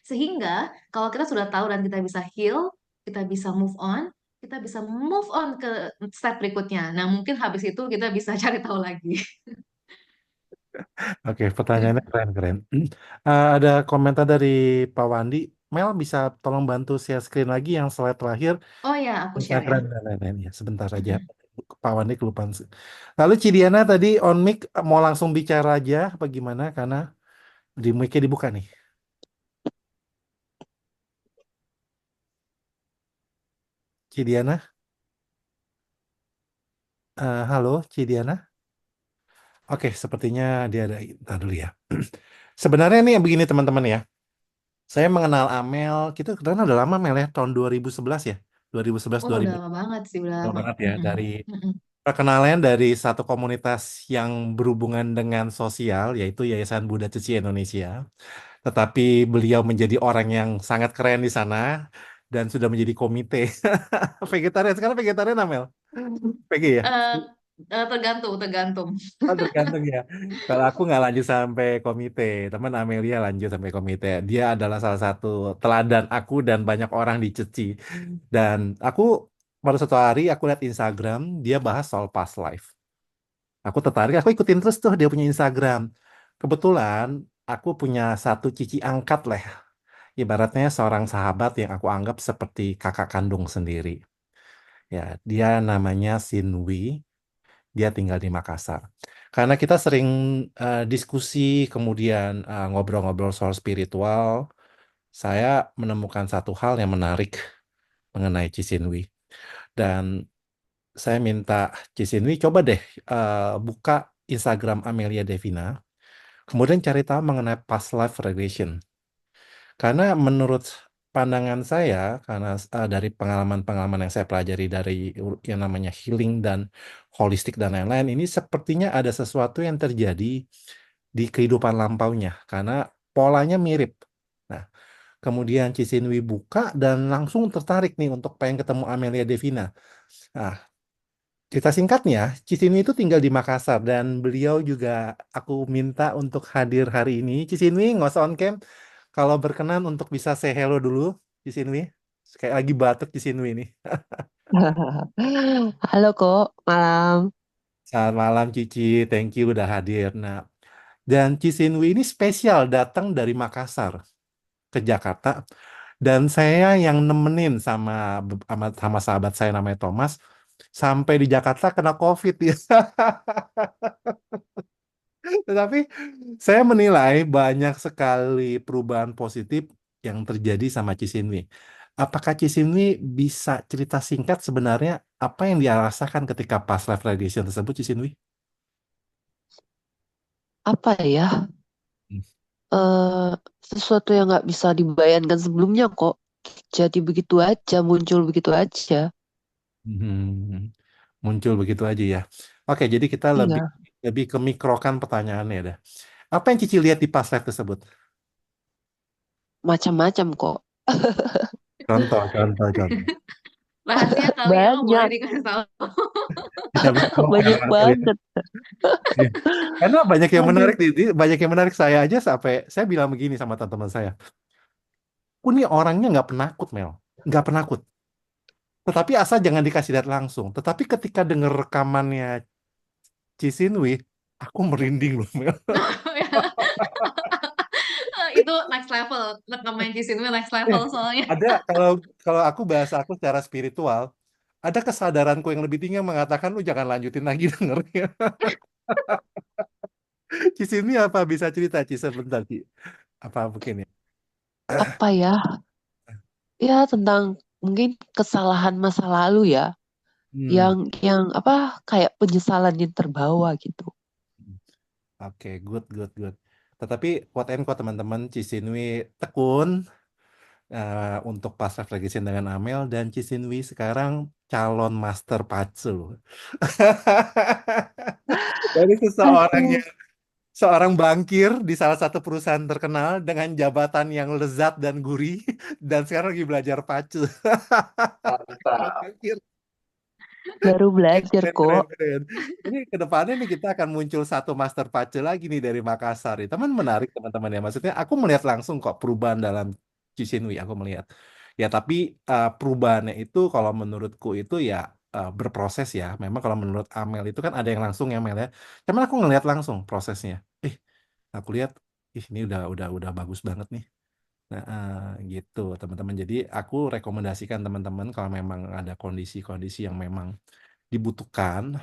Sehingga kalau kita sudah tahu dan kita bisa heal, kita bisa move on, kita bisa move on ke step berikutnya. Nah, mungkin habis itu kita bisa cari tahu lagi. Oke, pertanyaannya keren-keren. Ada komentar dari Pak Wandi. Mel bisa tolong bantu share screen lagi yang slide terakhir. Oh ya, aku share ya. Instagram dan lain-lain ya. Sebentar saja. Pak Wandi kelupaan. Lalu Cidiana tadi on mic mau langsung bicara aja apa gimana? Karena di mic-nya dibuka nih. Cidiana. Halo Cidiana. Oke, sepertinya dia ada. Ntar dulu ya. Sebenarnya nih begini teman-teman ya. Saya mengenal Amel, kita kebetulan udah lama Mel ya, tahun 2011 ya. 2011 Oh, udah 2000 lama banget sih, udah lama lama. banget ya Mm-mm. dari Mm-mm. Perkenalan dari satu komunitas yang berhubungan dengan sosial, yaitu Yayasan Buddha Cuci Indonesia. Tetapi beliau menjadi orang yang sangat keren di sana dan sudah menjadi komite. Vegetarian, sekarang vegetarian Amel? PG ya? Eh, tergantung, tergantung. Oh, tergantung ya. Kalau aku nggak lanjut sampai komite, teman Amelia lanjut sampai komite. Dia adalah salah satu teladan aku dan banyak orang di Ceci. Dan aku pada suatu hari aku lihat Instagram, dia bahas soal past life. Aku tertarik, aku ikutin terus tuh dia punya Instagram. Kebetulan aku punya satu cici angkat lah, ibaratnya seorang sahabat yang aku anggap seperti kakak kandung sendiri. Ya, dia namanya Sinwi, dia tinggal di Makassar. Karena kita sering diskusi, kemudian ngobrol-ngobrol soal spiritual, saya menemukan satu hal yang menarik mengenai Cisinwi. Dan saya minta Cisinwi coba deh buka Instagram Amelia Devina, kemudian cari tahu mengenai past life regression. Karena menurut pandangan saya, karena dari pengalaman-pengalaman yang saya pelajari dari yang namanya healing dan holistik dan lain-lain, ini sepertinya ada sesuatu yang terjadi di kehidupan lampaunya, karena polanya mirip. Nah, kemudian Cisinwi buka dan langsung tertarik nih untuk pengen ketemu Amelia Devina. Nah, cerita singkatnya, Cisinwi itu tinggal di Makassar dan beliau juga aku minta untuk hadir hari ini. Cisinwi nggak usah on cam, kalau berkenan untuk bisa say hello dulu, Cisinwi. Kayak lagi batuk Cisinwi nih. Halo kok, malam. Selamat malam Cici, thank you udah hadir. Nah, dan Cisinwi ini spesial datang dari Makassar ke Jakarta dan saya yang nemenin sama sahabat saya namanya Thomas sampai di Jakarta kena COVID ya. Tetapi saya menilai banyak sekali perubahan positif yang terjadi sama Cisinwi. Apakah Cisinwi bisa cerita singkat sebenarnya apa yang dia rasakan ketika pas live radiation tersebut, Cisinwi? Apa ya? eh Sesuatu yang nggak bisa dibayangkan sebelumnya kok. Jadi begitu aja, muncul begitu aja. Hmm, muncul begitu aja ya. Oke, jadi kita lebih Iya, lebih ke mikrokan pertanyaannya dah. Apa yang Cici lihat di pas live tersebut? macam-macam kok. Contoh, contoh, contoh. Rahasia kali ya, nggak boleh Banyak, dikasih tahu. Ya, betul, banyak ya. banget. Iya. Karena banyak yang Aduh, menarik, banyak yang menarik saya aja sampai saya bilang begini sama teman-teman saya. Aku nih orangnya nggak penakut, Mel. Nggak penakut. Tetapi asal jangan dikasih lihat langsung. Tetapi ketika denger rekamannya Cisinwi, aku merinding loh, Mel. Itu next level. Rekaman di sini next level soalnya. Ada kalau kalau aku bahasa aku secara spiritual, ada kesadaranku yang lebih tinggi yang mengatakan lu jangan lanjutin lagi dengernya. Cisinwi apa bisa cerita Ci sebentar Ci? Apa mungkin ya? apa ya? Ya tentang mungkin kesalahan masa lalu ya, Hmm. yang apa kayak penyesalan yang terbawa gitu. Oke, good, good, good. Tetapi quote and quote teman-teman, Cisinwi tekun untuk pas reflection dengan Amel dan Cisinwi sekarang calon master pacu. Dari seseorang Aduh, yang seorang bankir di salah satu perusahaan terkenal dengan jabatan yang lezat dan gurih dan sekarang lagi belajar pacu. Mantap. Bankir. baru belajar Keren, keren, kok. keren. Ini ke depannya nih kita akan muncul satu master pace lagi nih dari Makassar. Nih. Teman menarik teman-teman ya. Maksudnya aku melihat langsung kok perubahan dalam Cisinwi. Aku melihat. Ya tapi perubahannya itu kalau menurutku itu ya berproses ya. Memang kalau menurut Amel itu kan ada yang langsung ya Amel ya. Cuman aku ngelihat langsung prosesnya. Aku lihat, ini udah bagus banget nih. Nah, gitu teman-teman. Jadi aku rekomendasikan teman-teman kalau memang ada kondisi-kondisi yang memang dibutuhkan,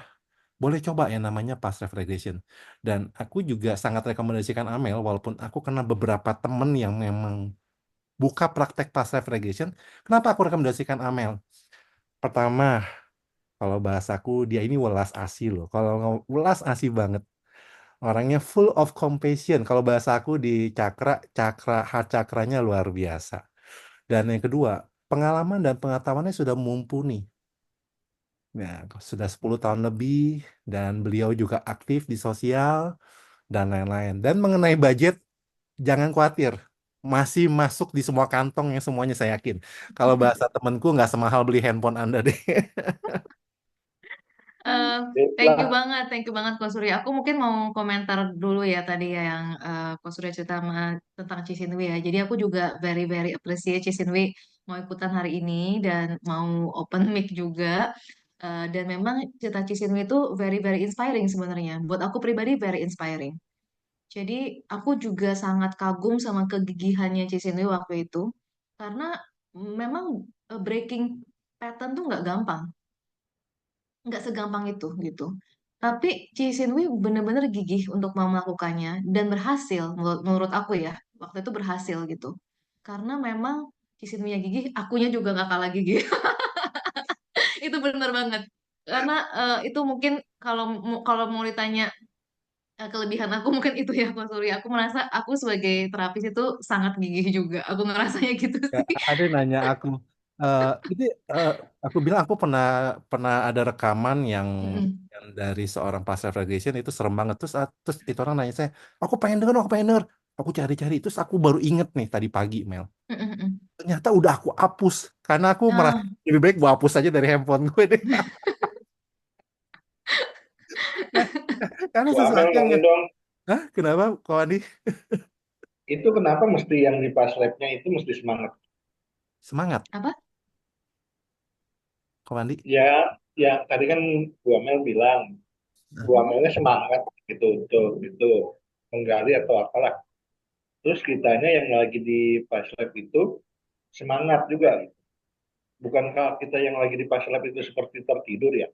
boleh coba yang namanya past life regression. Dan aku juga sangat rekomendasikan Amel, walaupun aku kena beberapa temen yang memang buka praktek past life regression. Kenapa aku rekomendasikan Amel? Pertama, kalau bahasaku dia ini welas asih loh. Kalau welas asih banget. Orangnya full of compassion. Kalau bahasa aku di cakra heart cakranya luar biasa. Dan yang kedua, pengalaman dan pengetahuannya sudah mumpuni. Ya, sudah 10 tahun lebih dan beliau juga aktif di sosial dan lain-lain. Dan mengenai budget, jangan khawatir. Masih masuk di semua kantong yang semuanya saya yakin. Kalau bahasa temanku nggak semahal beli handphone Anda deh. Eh, Baiklah. thank you banget Kak Surya. Aku mungkin mau komentar dulu ya tadi ya yang Kak Surya cerita tentang Cisinwi ya. Jadi aku juga very very appreciate Cisinwi mau ikutan hari ini dan mau open mic juga. Dan memang cerita Cisinwi itu very very inspiring sebenarnya. Buat aku pribadi very inspiring. Jadi aku juga sangat kagum sama kegigihannya Cisinwi waktu itu. Karena memang breaking pattern tuh nggak gampang, nggak segampang itu gitu. Tapi Ci Sinwi bener-bener gigih untuk mau melakukannya dan berhasil menurut aku ya. Waktu itu berhasil gitu. Karena memang Ci Sinwi gigih, akunya juga nggak kalah gigih. Itu bener banget. Karena itu mungkin kalau mau ditanya kelebihan aku mungkin itu ya Mas Surya. Aku merasa aku sebagai terapis itu sangat gigih juga. Aku ngerasanya gitu Ya, sih. ada yang nanya aku, eh itu eh, aku bilang aku pernah pernah ada rekaman Mm-mm. yang dari seorang pastor regression itu serem banget. Terus itu orang nanya saya, aku pengen denger. Aku cari-cari, terus aku baru inget nih tadi pagi, Mel. Mm-mm. Ternyata udah aku hapus karena aku merasa Nah, lebih baik gua hapus aja dari handphone gue deh. Karena Bu Amel sesuatu ngomongin yang, dong, Hah? Kenapa, Kak Andi? itu kenapa mesti yang di pas labnya itu mesti semangat? Semangat, apa? Kak Andi. Ya, ya tadi kan Bu Amel bilang, Bu Mm-mm. Amelnya semangat gitu, gitu, menggali atau apalah. Terus kitanya yang lagi di pas lab itu semangat juga. Bukankah kita yang lagi di pas lab itu seperti tertidur ya?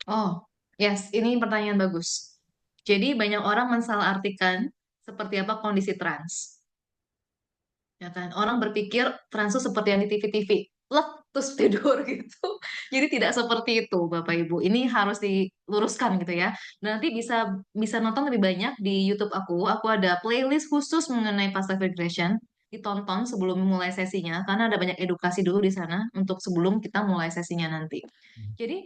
Oh, yes, ini pertanyaan bagus. Jadi banyak orang mensalahartikan seperti apa kondisi trans. Ya kan? Orang berpikir trans itu seperti yang di TV-TV. Lek, terus tidur gitu. Jadi tidak seperti itu, Bapak Ibu. Ini harus diluruskan gitu ya. Nanti bisa bisa nonton lebih banyak di YouTube aku. Aku ada playlist khusus mengenai past life regression. Ditonton sebelum mulai sesinya, karena ada banyak edukasi dulu di sana untuk sebelum kita mulai sesinya nanti. Jadi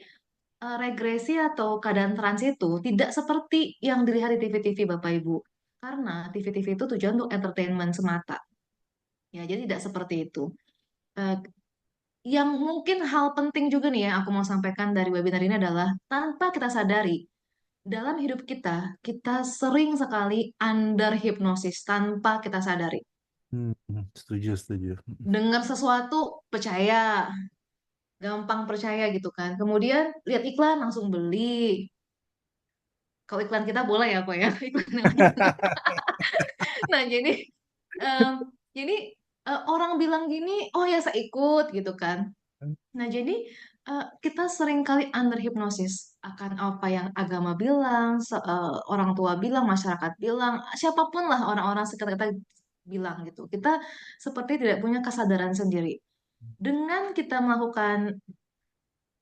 regresi atau keadaan trans itu tidak seperti yang dilihat di TV-TV Bapak Ibu. Karena TV-TV itu tujuan untuk entertainment semata. Ya, jadi tidak seperti itu. Eh, yang mungkin hal penting juga nih yang aku mau sampaikan dari webinar ini adalah tanpa kita sadari, dalam hidup kita, kita sering sekali under hipnosis tanpa kita sadari. Setuju, setuju. Dengar sesuatu, percaya, gampang percaya gitu kan. Kemudian lihat iklan, langsung beli. Kalau iklan kita boleh ya, Pak ya? Iklan yang lain. Nah, em, jadi orang bilang gini, oh ya saya ikut gitu kan. Nah, jadi kita sering kali under hipnosis akan apa yang agama bilang, orang tua bilang, masyarakat bilang, siapapun lah orang-orang sekitar kita bilang gitu. Kita seperti tidak punya kesadaran sendiri. Dengan kita melakukan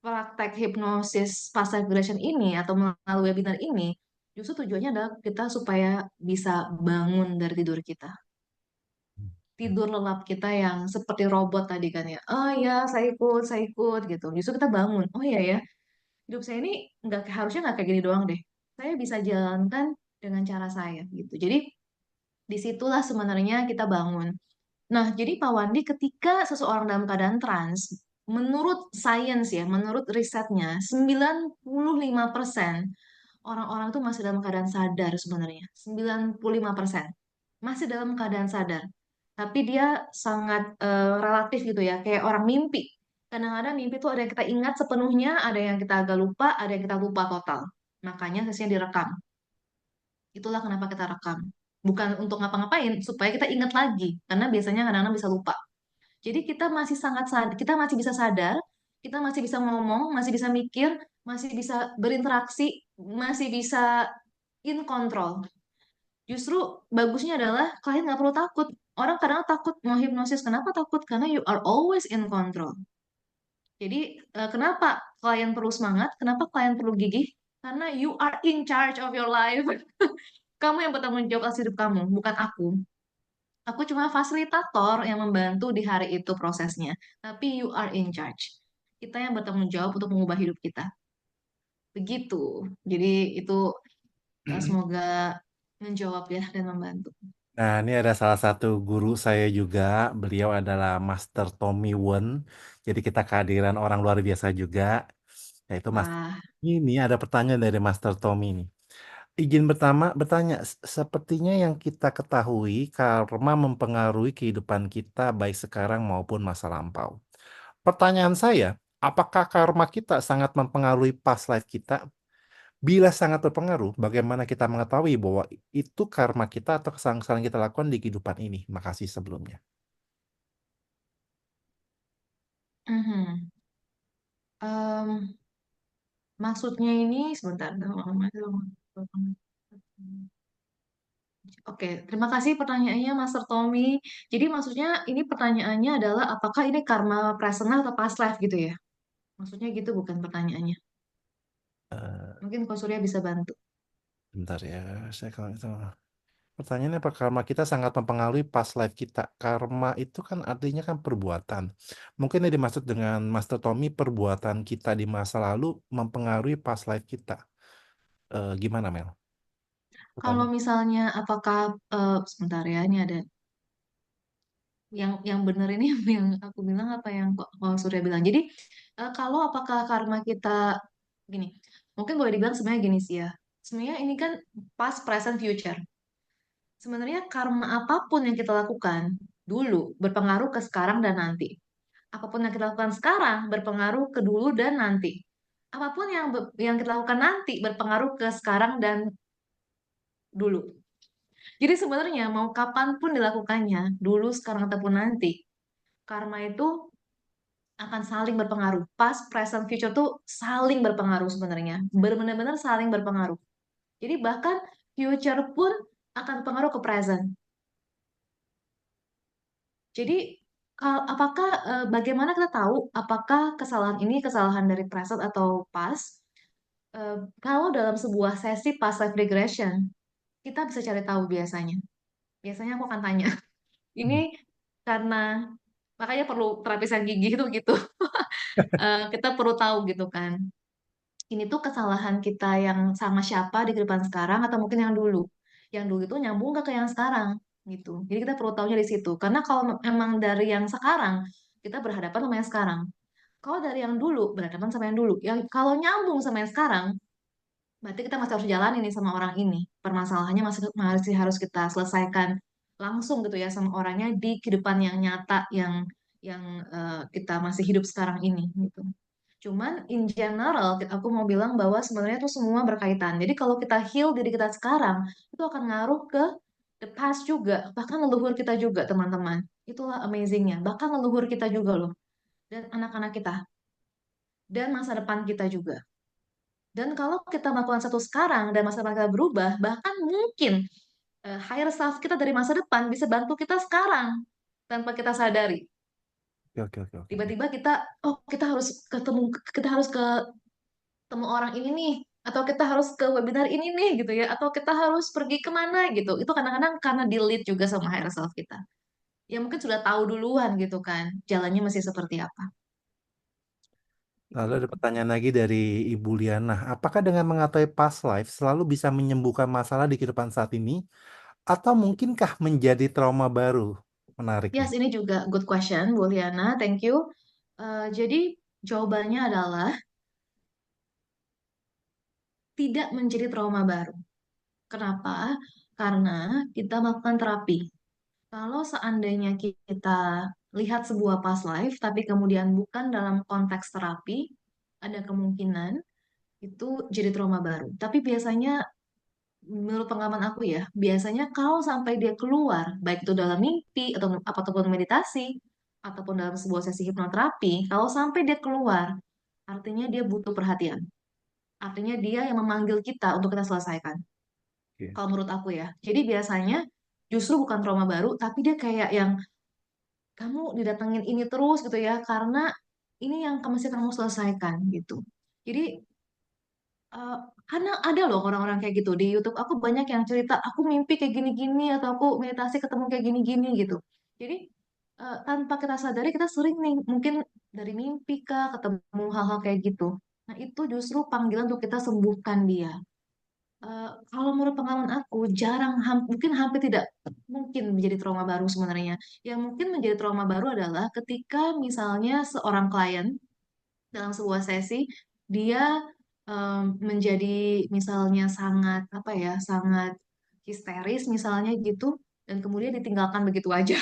praktek hipnosis fast vibration ini atau melalui webinar ini, justru tujuannya adalah kita supaya bisa bangun dari tidur kita. Tidur lelap kita yang seperti robot tadi kan ya. Oh ya, saya ikut gitu. Justru kita bangun. Oh iya ya, hidup saya ini nggak harusnya nggak kayak gini doang deh. Saya bisa jalankan dengan cara saya gitu. Jadi disitulah sebenarnya kita bangun. Nah, jadi Pak Wandi ketika seseorang dalam keadaan trans, menurut sains ya, menurut risetnya, 95% orang-orang itu masih dalam keadaan sadar sebenarnya. 95% masih dalam keadaan sadar. Tapi dia sangat relatif gitu ya, kayak orang mimpi. Kadang-kadang mimpi itu ada yang kita ingat sepenuhnya, ada yang kita agak lupa, ada yang kita lupa total. Makanya sesinya direkam. Itulah kenapa kita rekam. Bukan untuk ngapa-ngapain, supaya kita ingat lagi. Karena biasanya kadang-kadang bisa lupa. Jadi kita masih sangat sadar, kita masih bisa sadar, kita masih bisa ngomong, masih bisa mikir, masih bisa berinteraksi, masih bisa in control. Justru bagusnya adalah kalian nggak perlu takut. Orang kadang takut mau hipnosis. Kenapa takut? Karena you are always in control. Jadi kenapa klien perlu semangat? Kenapa klien perlu gigih? Karena you are in charge of your life. Kamu yang bertanggung jawab atas hidup kamu, bukan aku. Aku cuma fasilitator yang membantu di hari itu prosesnya. Tapi you are in charge. kita yang bertanggung jawab untuk mengubah hidup kita. Begitu. Jadi itu semoga menjawab ya dan membantu. Nah, ini ada salah satu guru saya juga. Beliau adalah Master Tommy Wen. Jadi kita kehadiran orang luar biasa juga. Yaitu Mas. Wah, Ini ada pertanyaan dari Master Tommy nih. Izin pertama bertanya, sepertinya yang kita ketahui karma mempengaruhi kehidupan kita baik sekarang maupun masa lampau. Pertanyaan saya, apakah karma kita sangat mempengaruhi past life kita? Bila sangat berpengaruh, bagaimana kita mengetahui bahwa itu karma kita atau kesalahan-kesalahan kita lakukan di kehidupan ini? Makasih sebelumnya. mhm. Em, maksudnya ini sebentar. Oke, terima kasih pertanyaannya, Master Tommy. Jadi maksudnya ini pertanyaannya adalah apakah ini karma present atau past life gitu ya? Maksudnya gitu bukan pertanyaannya. Eh, Mungkin Kak Surya bisa bantu. Bentar ya, saya kalau itu. Pertanyaannya apa karma kita sangat mempengaruhi past life kita. Karma itu kan artinya kan perbuatan. Mungkin yang dimaksud dengan Master Tommy perbuatan kita di masa lalu mempengaruhi past life kita. Gimana Mel? Kalau Pertanyaan. misalnya apakah sebentar ya, ini ada yang benar ini yang aku bilang apa yang Kak Surya bilang. Jadi kalau apakah karma kita gini, mungkin boleh dibilang sebenarnya gini sih ya. Sebenarnya ini kan past, present, future. Sebenarnya karma apapun yang kita lakukan dulu berpengaruh ke sekarang dan nanti. Apapun yang kita lakukan sekarang berpengaruh ke dulu dan nanti. Apapun yang kita lakukan nanti berpengaruh ke sekarang dan dulu. Jadi sebenarnya mau kapanpun dilakukannya, dulu, sekarang, ataupun nanti, karma itu akan saling berpengaruh. Past, present, future tuh saling berpengaruh sebenarnya. Benar-benar saling berpengaruh. Jadi bahkan future pun akan berpengaruh ke present. Jadi apakah bagaimana kita tahu apakah kesalahan ini kesalahan dari present atau past? Kalau dalam sebuah sesi past life regression, kita bisa cari tahu biasanya. Biasanya aku akan tanya, ini Hmm. karena makanya perlu terapisan gigi itu gitu. Kita perlu tahu gitu kan. Ini tuh kesalahan kita yang sama siapa di kehidupan sekarang atau mungkin yang dulu. Yang dulu itu nyambung gak ke yang sekarang gitu. Jadi kita perlu tahunya di situ. Karena kalau emang dari yang sekarang, kita berhadapan sama yang sekarang. Kalau dari yang dulu, berhadapan sama yang dulu. Yang kalau nyambung sama yang sekarang, berarti kita masih harus jalan ini sama orang ini. Permasalahannya masih harus kita selesaikan langsung gitu ya sama orangnya di kehidupan yang nyata yang kita masih hidup sekarang ini gitu. Cuman in general aku mau bilang bahwa sebenarnya itu semua berkaitan. Jadi kalau kita heal diri kita sekarang, itu akan ngaruh ke the past juga, bahkan leluhur kita juga, teman-teman. Itulah amazingnya. Bahkan leluhur kita juga loh, dan anak-anak kita, dan masa depan kita juga. Dan kalau kita melakukan satu sekarang dan masa depan kita berubah, bahkan mungkin higher self kita dari masa depan bisa bantu kita sekarang tanpa kita sadari. Oke, oke, oke, oke, oke. Tiba-tiba oh kita harus ketemu, kita harus ketemu orang ini nih, atau kita harus ke webinar ini nih gitu ya, atau kita harus pergi kemana gitu. Itu kadang-kadang karena di-lead juga sama higher self kita. Ya mungkin sudah tahu duluan gitu kan, jalannya masih seperti apa. Lalu Gitu. ada pertanyaan lagi dari Ibu Liana. Apakah dengan mengetahui past life selalu bisa menyembuhkan masalah di kehidupan saat ini? Atau mungkinkah menjadi trauma baru? Menarik Yes, nih. ini juga good question, Bu Liana. Thank you. Jadi jawabannya adalah tidak menjadi trauma baru. Kenapa? Karena kita melakukan terapi. Kalau seandainya kita lihat sebuah past life, tapi kemudian bukan dalam konteks terapi, ada kemungkinan itu jadi trauma baru. Tapi biasanya, menurut pengalaman aku ya, biasanya kalau sampai dia keluar, baik itu dalam mimpi ataupun meditasi, ataupun dalam sebuah sesi hipnoterapi, kalau sampai dia keluar, artinya dia butuh perhatian. Artinya dia yang memanggil kita untuk kita selesaikan. Oke. Kalau menurut aku ya. Jadi biasanya justru bukan trauma baru, tapi dia kayak yang kamu didatengin ini terus gitu ya, karena ini yang mesti kamu selesaikan gitu. Jadi eh, karena ada loh orang-orang kayak gitu di YouTube. Aku banyak yang cerita, aku mimpi kayak gini-gini atau aku meditasi ketemu kayak gini-gini gitu. Jadi tanpa kita sadari kita sering nih mungkin dari mimpi kah ketemu hal-hal kayak gitu. Nah, itu justru panggilan untuk kita sembuhkan dia. Kalau menurut pengalaman aku, mungkin hampir tidak mungkin menjadi trauma baru sebenarnya. Yang mungkin menjadi trauma baru adalah ketika misalnya seorang klien dalam sebuah sesi dia menjadi misalnya sangat apa ya, sangat histeris misalnya gitu, dan kemudian ditinggalkan begitu aja.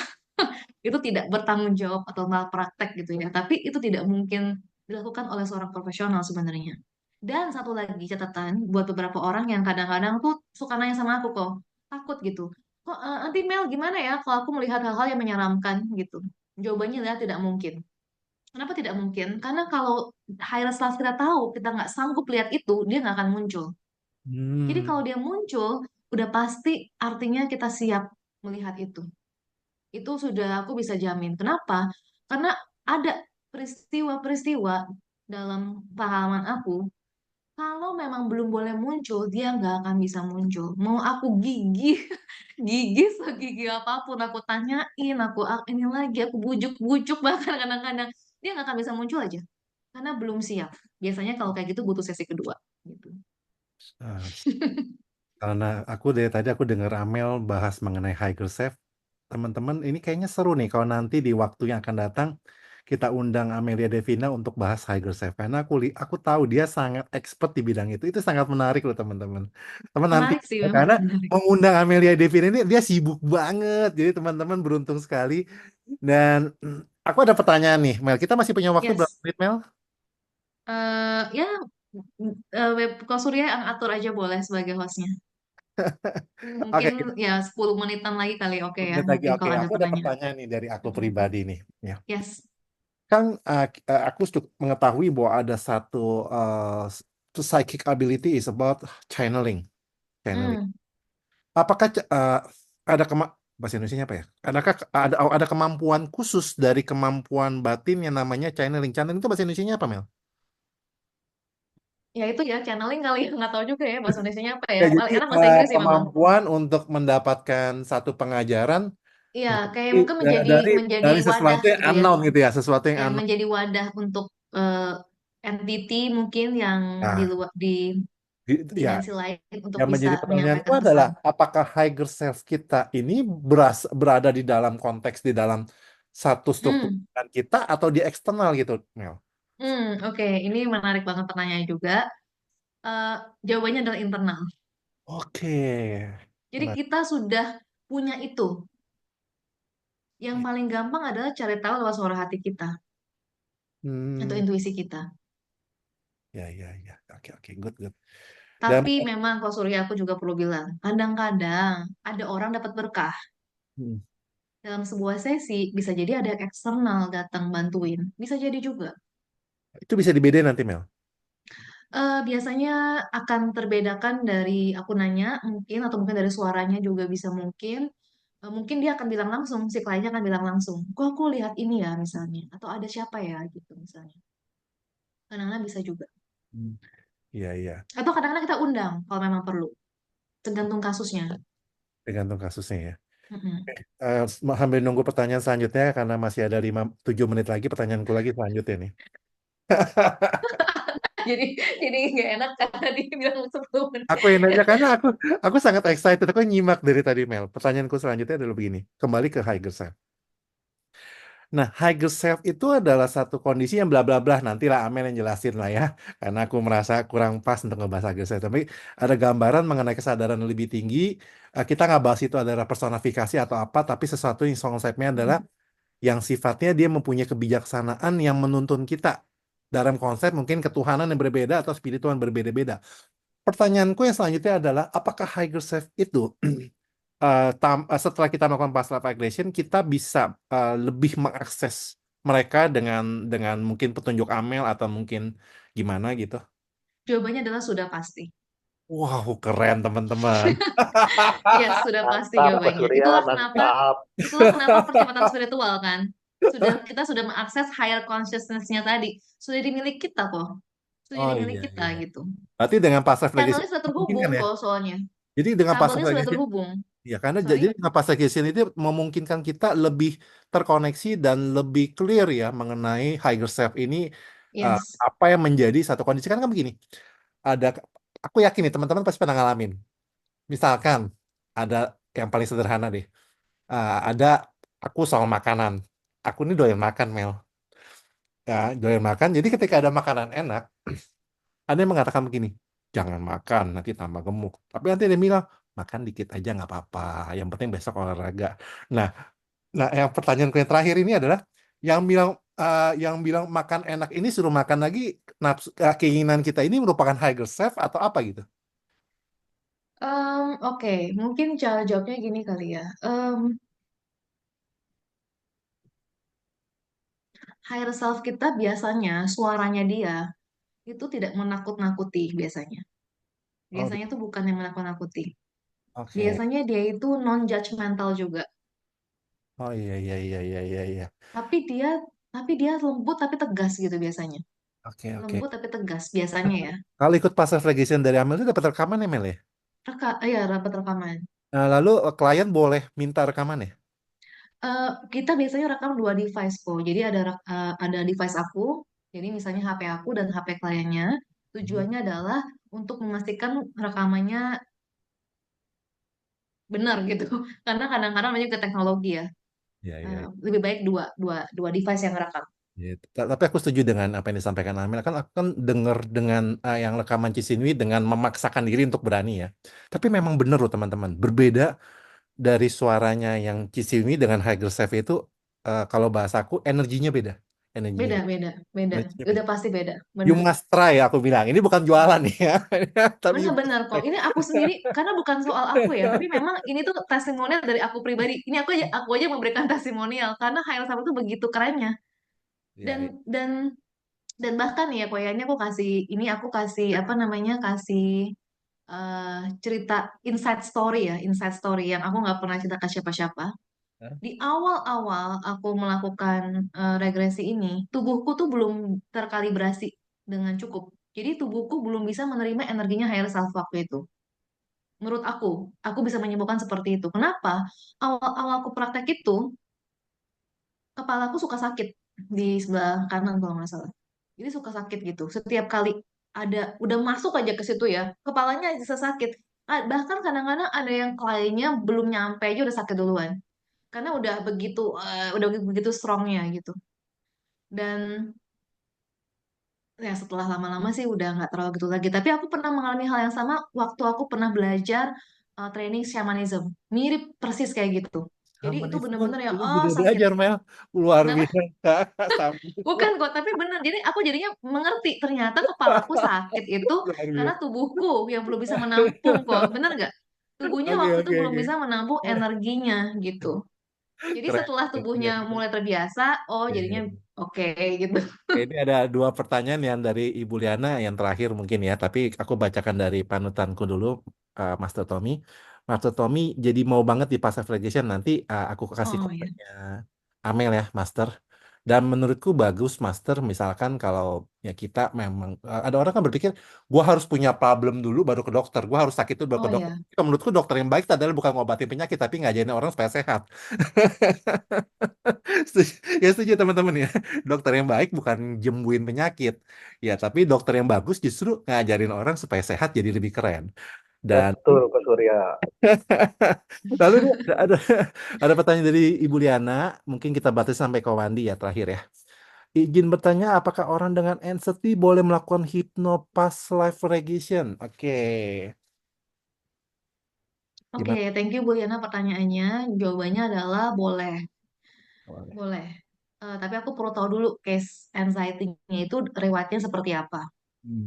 Itu tidak bertanggung jawab atau malpraktek gitu ya. Tapi itu tidak mungkin dilakukan oleh seorang profesional sebenarnya. Dan satu lagi catatan buat beberapa orang yang kadang-kadang tuh suka nanya sama aku kok, takut gitu. Kok nanti Mel gimana ya kalau aku melihat hal-hal yang menyeramkan gitu? Jawabannya adalah tidak mungkin. Kenapa tidak mungkin? Karena kalau higher self kita tahu kita nggak sanggup lihat itu, dia nggak akan muncul. Jadi Hmm. kalau dia muncul, udah pasti artinya kita siap melihat itu. Itu sudah aku bisa jamin. Kenapa? Karena ada peristiwa-peristiwa dalam pengalaman aku, kalau memang belum boleh muncul, dia nggak akan bisa muncul. Mau aku gigih, gigih segigi apapun, aku tanyain, ini lagi, aku bujuk-bujuk bahkan kadang-kadang, dia nggak akan bisa muncul aja. Karena belum siap. Biasanya kalau kayak gitu butuh sesi kedua. Gitu. Ah, karena dari tadi aku dengar Amel bahas mengenai higher self, teman-teman ini kayaknya seru nih kalau nanti di waktu yang akan datang kita undang Amelia Devina untuk bahas higher self karena aku tahu dia sangat expert di bidang itu. Itu sangat menarik loh teman-teman. Teman nanti Menarik sih memang. karena Menarik. mengundang Amelia Devina ini dia sibuk banget. Jadi teman-teman beruntung sekali. Dan aku ada pertanyaan nih, Mel. Kita masih punya waktu berapa Yes. menit, Mel? Ya, web Kak Surya yang atur aja boleh sebagai hostnya. Oke, Mungkin ya 10 menitan lagi kali, oke ya. menit lagi. Mungkin Oke, kalau ada aku ada pertanyaan. pertanyaan nih dari aku Mm-mm. pribadi nih. Ya. Yes. Kan aku mengetahui bahwa ada satu psychic ability is about channeling. Channeling. Hmm. Apakah ada bahasa Indonesia apa ya? Adakah ada kemampuan khusus dari kemampuan batin yang namanya channeling? Channeling itu bahasa Indonesia apa, Mel? Ya itu ya channeling kali ya, nggak tahu juga ya bahasa Indonesianya apa ya. Ya, jadi Paling enak bahasa Inggris sih memang. kemampuan untuk mendapatkan satu pengajaran Iya, kayak dari mungkin menjadi dari menjadi dari wadah sesuatu yang gitu ya. unknown gitu ya, sesuatu yang Ya unknown. menjadi wadah untuk entity mungkin yang di Nah, luar di ya, dimensi lain untuk yang bisa menjadi pertanyaanku menyampaikan adalah pesan. apakah higher self kita ini berada di dalam konteks di dalam satu struktur Hmm, pikiran kita atau di eksternal gitu, Mel? oke. Ini menarik banget pertanyaan juga. Eh, Jawabannya adalah internal. Oke. Jadi Nah, kita sudah punya itu. Yang paling gampang adalah cari tahu lewat suara hati kita atau hmm, intuisi kita. ya, ya, ya. Oke, oke, good, good. Dan Tapi memang kalau Surya aku juga perlu bilang, kadang-kadang ada orang dapat berkah. hmm, Dalam sebuah sesi bisa jadi ada yang eksternal datang bantuin. Bisa jadi juga. itu bisa dibedain nanti, Mel. Biasanya akan terbedakan dari aku nanya mungkin atau mungkin dari suaranya juga bisa mungkin. Mungkin dia akan bilang langsung, si kliennya akan bilang langsung. Kok aku lihat ini ya misalnya. Atau ada siapa ya gitu misalnya. Kadang-kadang bisa juga. Hmm. Iya, iya. Atau kadang-kadang kita undang kalau memang perlu. Tergantung kasusnya. Tergantung kasusnya ya. Mm-mm. Sambil nunggu pertanyaan selanjutnya karena masih ada 7 menit lagi pertanyaanku lagi selanjutnya nih. Jadi jadi nggak enak karena dia bilang 10 menit. Aku yang nanya karena aku sangat excited. Aku nyimak dari tadi, Mel. Pertanyaanku selanjutnya adalah begini. Kembali ke higher self. Nah, higher self itu adalah satu kondisi yang bla bla bla. Nantilah Amel yang jelasin lah ya. Karena aku merasa kurang pas untuk ngebahas higher self. Tapi ada gambaran mengenai kesadaran yang lebih tinggi. Kita nggak bahas itu adalah personifikasi atau apa. Tapi sesuatu yang konsepnya adalah yang sifatnya dia mempunyai kebijaksanaan yang menuntun kita. Dalam konsep mungkin ketuhanan yang berbeda atau spiritual yang berbeda-beda. Pertanyaanku yang selanjutnya adalah, apakah higher self itu setelah kita melakukan past life regression, kita bisa lebih mengakses mereka dengan mungkin petunjuk Amel atau mungkin gimana gitu? Jawabannya adalah sudah pasti. Wow, keren teman-teman. Yes, sudah pasti Mantap, Pak jawabannya. Surya, mantap. Itulah kenapa percepatan spiritual kan. Kita sudah mengakses higher consciousness-nya tadi. Sudah dimiliki kita kok. Sudah Oh dimiliki iya, kita iya. gitu. Berarti dengan past life regression Channelnya sudah mungkin kan terhubung ya? kok soalnya. Jadi dengan past Kabelnya life sudah regression, terhubung. Ya, karena Sorry? jadi dengan fast regression itu memungkinkan kita lebih terkoneksi dan lebih clear ya mengenai higher self ini, Yes. apa yang menjadi satu kondisi. Kan begini, ada, aku yakin nih teman-teman pasti pernah ngalamin. Misalkan ada yang paling sederhana deh, ada aku soal makanan. Aku ini doyan makan, Mel. Ya, doyan makan. Jadi ketika ada makanan enak, ada yang mengatakan begini, jangan makan, nanti tambah gemuk. Tapi nanti ada yang bilang, makan dikit aja nggak apa-apa. Yang penting besok olahraga. Nah, yang pertanyaanku yang terakhir ini adalah yang bilang makan enak ini suruh makan lagi, nafsu, keinginan kita ini merupakan higher self atau apa gitu? Oke, mungkin cara jawabnya gini kali ya. Higher self kita biasanya suaranya dia itu tidak menakut-nakuti biasanya. Oh, Biasanya tuh bukan yang menakut-nakuti. oke. Biasanya dia itu non-judgmental juga. Oh, iya iya iya iya iya iya. Tapi dia tapi dia lembut tapi tegas gitu biasanya. Oke oke. Lembut tapi tegas biasanya ya. Kalau ikut passive regression dari Amel itu dapat rekaman ya, Mel ya? Ya rapat rekaman. Nah, lalu klien boleh minta rekaman ya? Kita biasanya rekam dua device kok. Jadi ada device aku, jadi misalnya HP aku dan HP kliennya. Mhm. Tujuannya adalah untuk memastikan rekamannya benar gitu. Karena kadang-kadang banyak ke teknologi ya. Iya iya iya. Lebih baik dua dua dua device yang rekam. Gitu. Tapi aku setuju dengan apa yang disampaikan Amel. Kan aku kan dengar dengan yang rekaman Cisinwi dengan memaksakan diri untuk berani ya. Tapi memang benar loh teman-teman. Berbeda dari suaranya yang Cisinwi dengan Higher Self itu, kalau bahasaku energinya beda. Energinya Beda, beda. beda, beda. Energinya beda. Udah pasti beda, You benar. must try, aku bilang. Ini bukan jualan nih ya. Tapi you must Benar-benar try. kok. Ini aku sendiri karena bukan soal aku ya, tapi memang ini tuh testimonial dari aku pribadi. Ini aku aja memberikan testimonial karena Hail Sap itu begitu kerennya. Iya, Dan iya. dan dan bahkan ya kayaknya aku kasih apa namanya kasih cerita inside story ya, inside story yang aku nggak pernah cerita ke siapa-siapa. Hah? Di awal-awal aku melakukan regresi ini, tubuhku tuh belum terkalibrasi dengan cukup. Jadi tubuhku belum bisa menerima energinya higher self waktu itu. Menurut aku bisa menyebutkan seperti itu. Kenapa? Awal-awal aku praktek itu, kepalaku suka sakit di sebelah kanan kalau nggak salah. Jadi suka sakit gitu. Setiap kali udah masuk aja ke situ ya, kepalanya bisa sakit. Bahkan kadang-kadang ada yang kliennya belum nyampe aja udah sakit duluan. Karena udah begitu strongnya gitu. Dan ya setelah lama-lama sih udah nggak terlalu gitu lagi. Tapi aku pernah mengalami hal yang sama waktu aku pernah belajar training shamanism. Mirip persis kayak gitu. Jadi Sama itu itu bener-bener yang ini oh juga sakit. belajar Mel. Luar Kenapa? biasa. Sama itu. Bukan kok, tapi bener. Jadi aku jadinya mengerti ternyata kepalaku sakit itu Luar karena biasa. tubuhku yang belum bisa menampung kok. Bener nggak? Tubuhnya Oke waktu itu oke belum oke. bisa menampung energinya gitu. Jadi Keren. setelah Iya, tubuhnya iya. mulai terbiasa, oh Iya, jadinya iya. oke gitu. Ini ada dua pertanyaan yang dari Ibu Liana yang terakhir mungkin ya, tapi aku bacakan dari panutanku dulu, Master Tommy. Master Tommy jadi mau banget di passive regression nanti, aku kasih Oh ya. kontaknya Amel ya, Master. Dan menurutku bagus, Master, misalkan kalau ya kita memang, ada orang kan berpikir, gua harus punya problem dulu baru ke dokter, gua harus sakit dulu baru Oh ke dokter. ya. Tapi menurutku dokter yang baik adalah bukan ngobatin penyakit, tapi ngajarin orang supaya sehat. Setuju- Ya setuju teman-teman ya. Dokter yang baik bukan jembuin penyakit. Ya, tapi dokter yang bagus justru ngajarin orang supaya sehat jadi lebih keren. Dan Betul, Kak Surya. lalu ini ada pertanyaan dari Ibu Liana, mungkin kita batas sampai ke Wandi ya terakhir ya. Izin bertanya, apakah orang dengan anxiety boleh melakukan past life regression? Oke, Oke, gimana? thank you Bu Yana pertanyaannya. Jawabannya adalah boleh, Boleh. boleh. Tapi aku perlu tahu dulu case anxiety-nya itu riwayatnya seperti apa.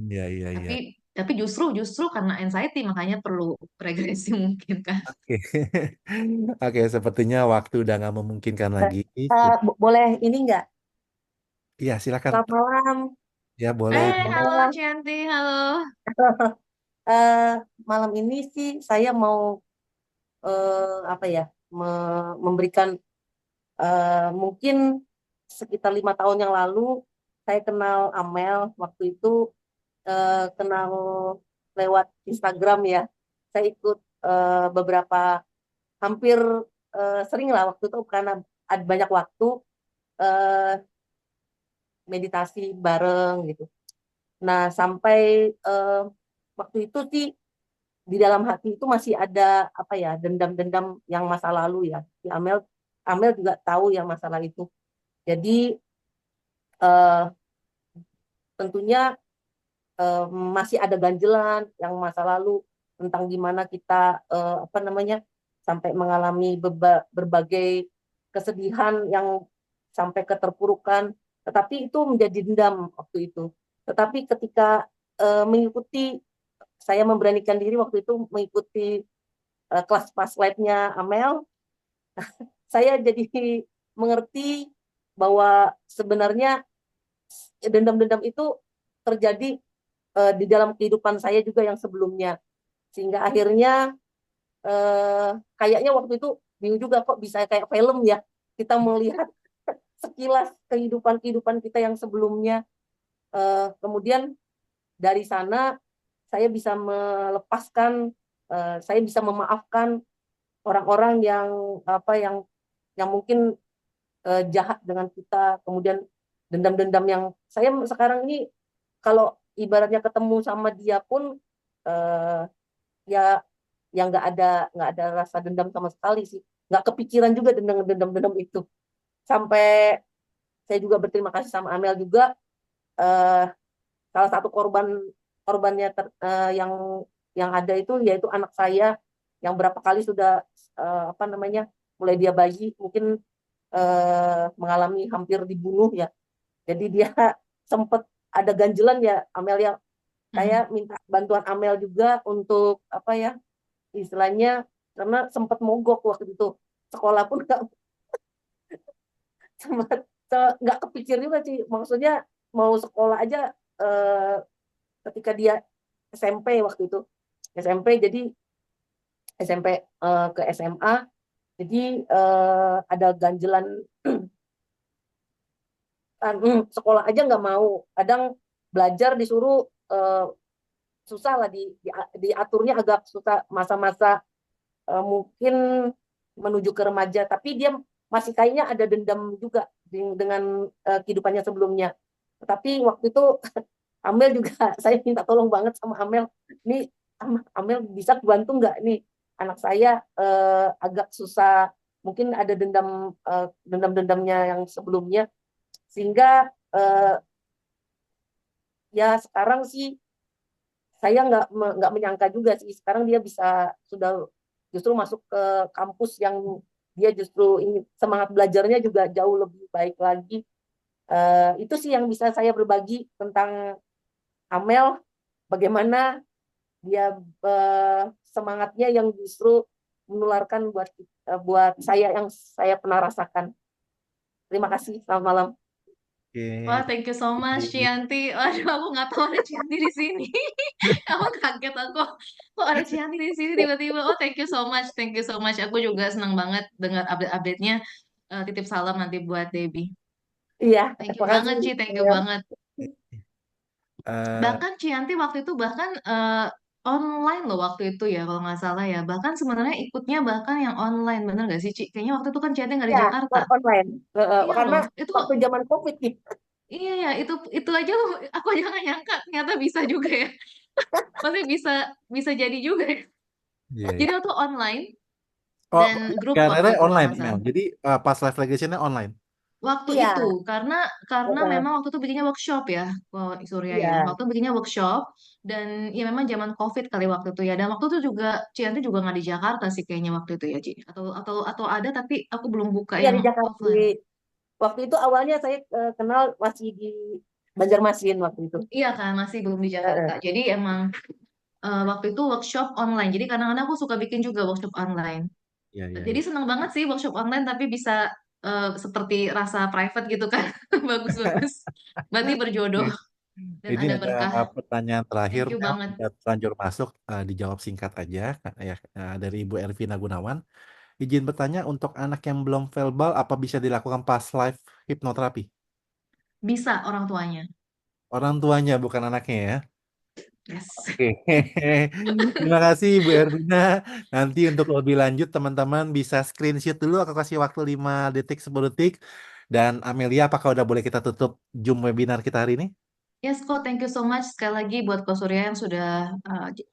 Iya, iya, iya. Tapi justru karena anxiety makanya perlu regresi mungkin kan. Oke. Oke, sepertinya waktu udah nggak memungkinkan Eh, lagi. boleh ini enggak? Iya, silakan. Selamat malam. Ya, boleh. Halo Malam. Cianti, halo. Eh, malam ini sih saya mau apa ya memberikan mungkin sekitar 5 tahun yang lalu saya kenal Amel waktu itu kenal lewat Instagram ya. Saya ikut beberapa hampir sering lah waktu itu karena ada banyak waktu eh, meditasi bareng gitu. Nah, sampai waktu itu sih di dalam hati itu masih ada apa ya, dendam-dendam yang masa lalu ya. Si Amel Amel juga tahu yang masalah itu. Jadi eh, tentunya masih ada ganjelan yang masa lalu tentang gimana kita apa namanya sampai mengalami berbagai kesedihan yang sampai keterpurukan, tetapi itu menjadi dendam waktu itu. Tetapi ketika mengikuti, saya memberanikan diri waktu itu mengikuti kelas fast life-nya Amel, saya jadi mengerti bahwa sebenarnya dendam-dendam itu terjadi di dalam kehidupan saya juga yang sebelumnya, sehingga akhirnya kayaknya waktu itu bingung juga kok bisa kayak film ya, kita melihat sekilas kehidupan kita yang sebelumnya. Kemudian dari sana saya bisa melepaskan, saya bisa memaafkan orang-orang yang apa yang mungkin jahat dengan kita. Kemudian dendam-dendam yang saya sekarang ini kalau ibaratnya ketemu sama dia pun ya yang nggak ada rasa dendam sama sekali sih, nggak kepikiran juga dendam itu. Sampai saya juga berterima kasih sama Amel juga, eh, salah satu korbannya yang ada itu yaitu anak saya yang berapa kali sudah apa namanya mulai dia bayi mungkin mengalami hampir dibunuh ya. Jadi dia sempat ada ganjelan ya Amel ya. Saya minta bantuan Amel juga untuk apa ya istilahnya, karena sempat mogok waktu itu, sekolah pun sempat nggak kepikir juga sih, maksudnya mau sekolah aja ketika dia SMP waktu itu, SMP jadi SMP ke SMA, jadi ada ganjelan sekolah aja nggak mau, kadang belajar disuruh susah lah diaturnya agak susah, masa-masa mungkin menuju ke remaja, tapi dia masih kayaknya ada dendam juga dengan kehidupannya sebelumnya. Tapi waktu itu Amel juga saya minta tolong banget sama Amel, ini Amel bisa bantu nggak nih anak saya agak susah, mungkin ada dendam-dendamnya yang sebelumnya, sehingga ya sekarang sih saya nggak menyangka juga sih sekarang dia bisa sudah justru masuk ke kampus yang dia justru ini semangat belajarnya juga jauh lebih baik lagi. Itu sih yang bisa saya berbagi tentang Amel, bagaimana dia semangatnya yang justru menularkan buat saya yang saya pernah rasakan. Terima kasih, selamat malam. Wah, Oke, thank you so much, Cianti. Aduh, aku nggak tahu ada Cianti di sini. Aku kaget aku. Kok ada Cianti di sini tiba-tiba? Oh, thank you so much, thank you so much. Aku juga senang banget dengar update-update-nya. Titip salam nanti buat Debbie. Iya, Thank you terima kasih. banget, Ci. Thank you banget. eh, Bahkan Cianti waktu itu bahkan online loh waktu itu ya, kalau nggak salah ya. Bahkan sebenarnya ikutnya bahkan yang online, bener nggak sih, Ci? Kayaknya waktu itu kan Cianti nggak di Ya, Jakarta. online. Iya Karena loh, itu waktu zaman COVID nih. iya ya, itu aja loh, aku aja nggak nyangka ternyata bisa juga ya. Maksudnya bisa bisa jadi juga ya. iya, Jadi iya. waktu online Oh, dan grup Kak waktu Rere itu kalau online, nggak Mel. salah. Jadi pas live legacy-nya online. Waktu Iya, itu karena memang waktu itu bikinnya workshop ya, Surya ya. iya. Waktu itu bikinnya workshop dan ya memang zaman COVID kali waktu itu ya. Dan waktu itu juga Cianti juga nggak di Jakarta sih kayaknya waktu itu ya, Ci. Atau ada tapi aku belum buka Iya yang di Jakarta. offline. Waktu itu awalnya saya kenal masih di Banjarmasin waktu itu. Iya kan, masih belum di Jakarta. Eh, Jadi emang waktu itu workshop online. Jadi kadang-kadang aku suka bikin juga workshop online. Iya, iya, Jadi iya. senang banget sih workshop online tapi bisa seperti rasa private gitu kan. Bagus-bagus. Berarti berjodoh dan Ini ada ada berkah. pertanyaan terakhir, Thank you Mel. banget. Udah terlanjur masuk, dijawab singkat aja, ya, dari Ibu Ervina Gunawan. Izin bertanya, untuk anak yang belum verbal, apa bisa dilakukan pas live hipnoterapi? Bisa orang tuanya. Orang tuanya, bukan anaknya ya. Yes. Oke, terima kasih Bu Erlina. Nanti untuk lebih lanjut teman-teman bisa screenshot dulu. Aku kasih waktu 5 detik, 10 detik. Dan Amelia, apakah udah boleh kita tutup Zoom webinar kita hari ini? Yes, kok, thank you so much sekali lagi buat Ko Surya yang sudah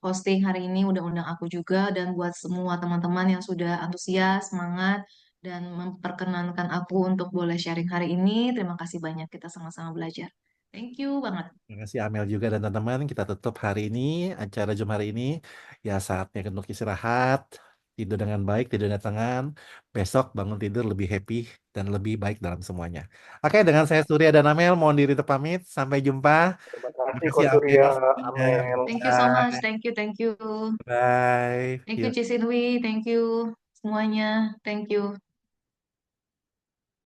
hosting hari ini, udah undang aku juga, dan buat semua teman-teman yang sudah antusias, semangat, dan memperkenankan aku untuk boleh sharing hari ini. Terima kasih banyak, kita sama-sama belajar. Thank you banget. Terima kasih Amel juga dan teman-teman. Kita tutup hari ini, acara Zoom hari ini. Ya saatnya untuk istirahat, tidur dengan baik, tidur dengan tangan. Besok bangun tidur lebih happy dan lebih baik dalam semuanya. Oke, dengan saya Surya dan Amel, mohon diri untuk pamit. Sampai jumpa. Terima Terima kasih kasih Ko Amel. Surya, Semuanya. Amel. Thank you so much. Bye. Thank you, thank you. Bye. Thank you, Yuk. Cisinwi. Thank you semuanya. Thank you.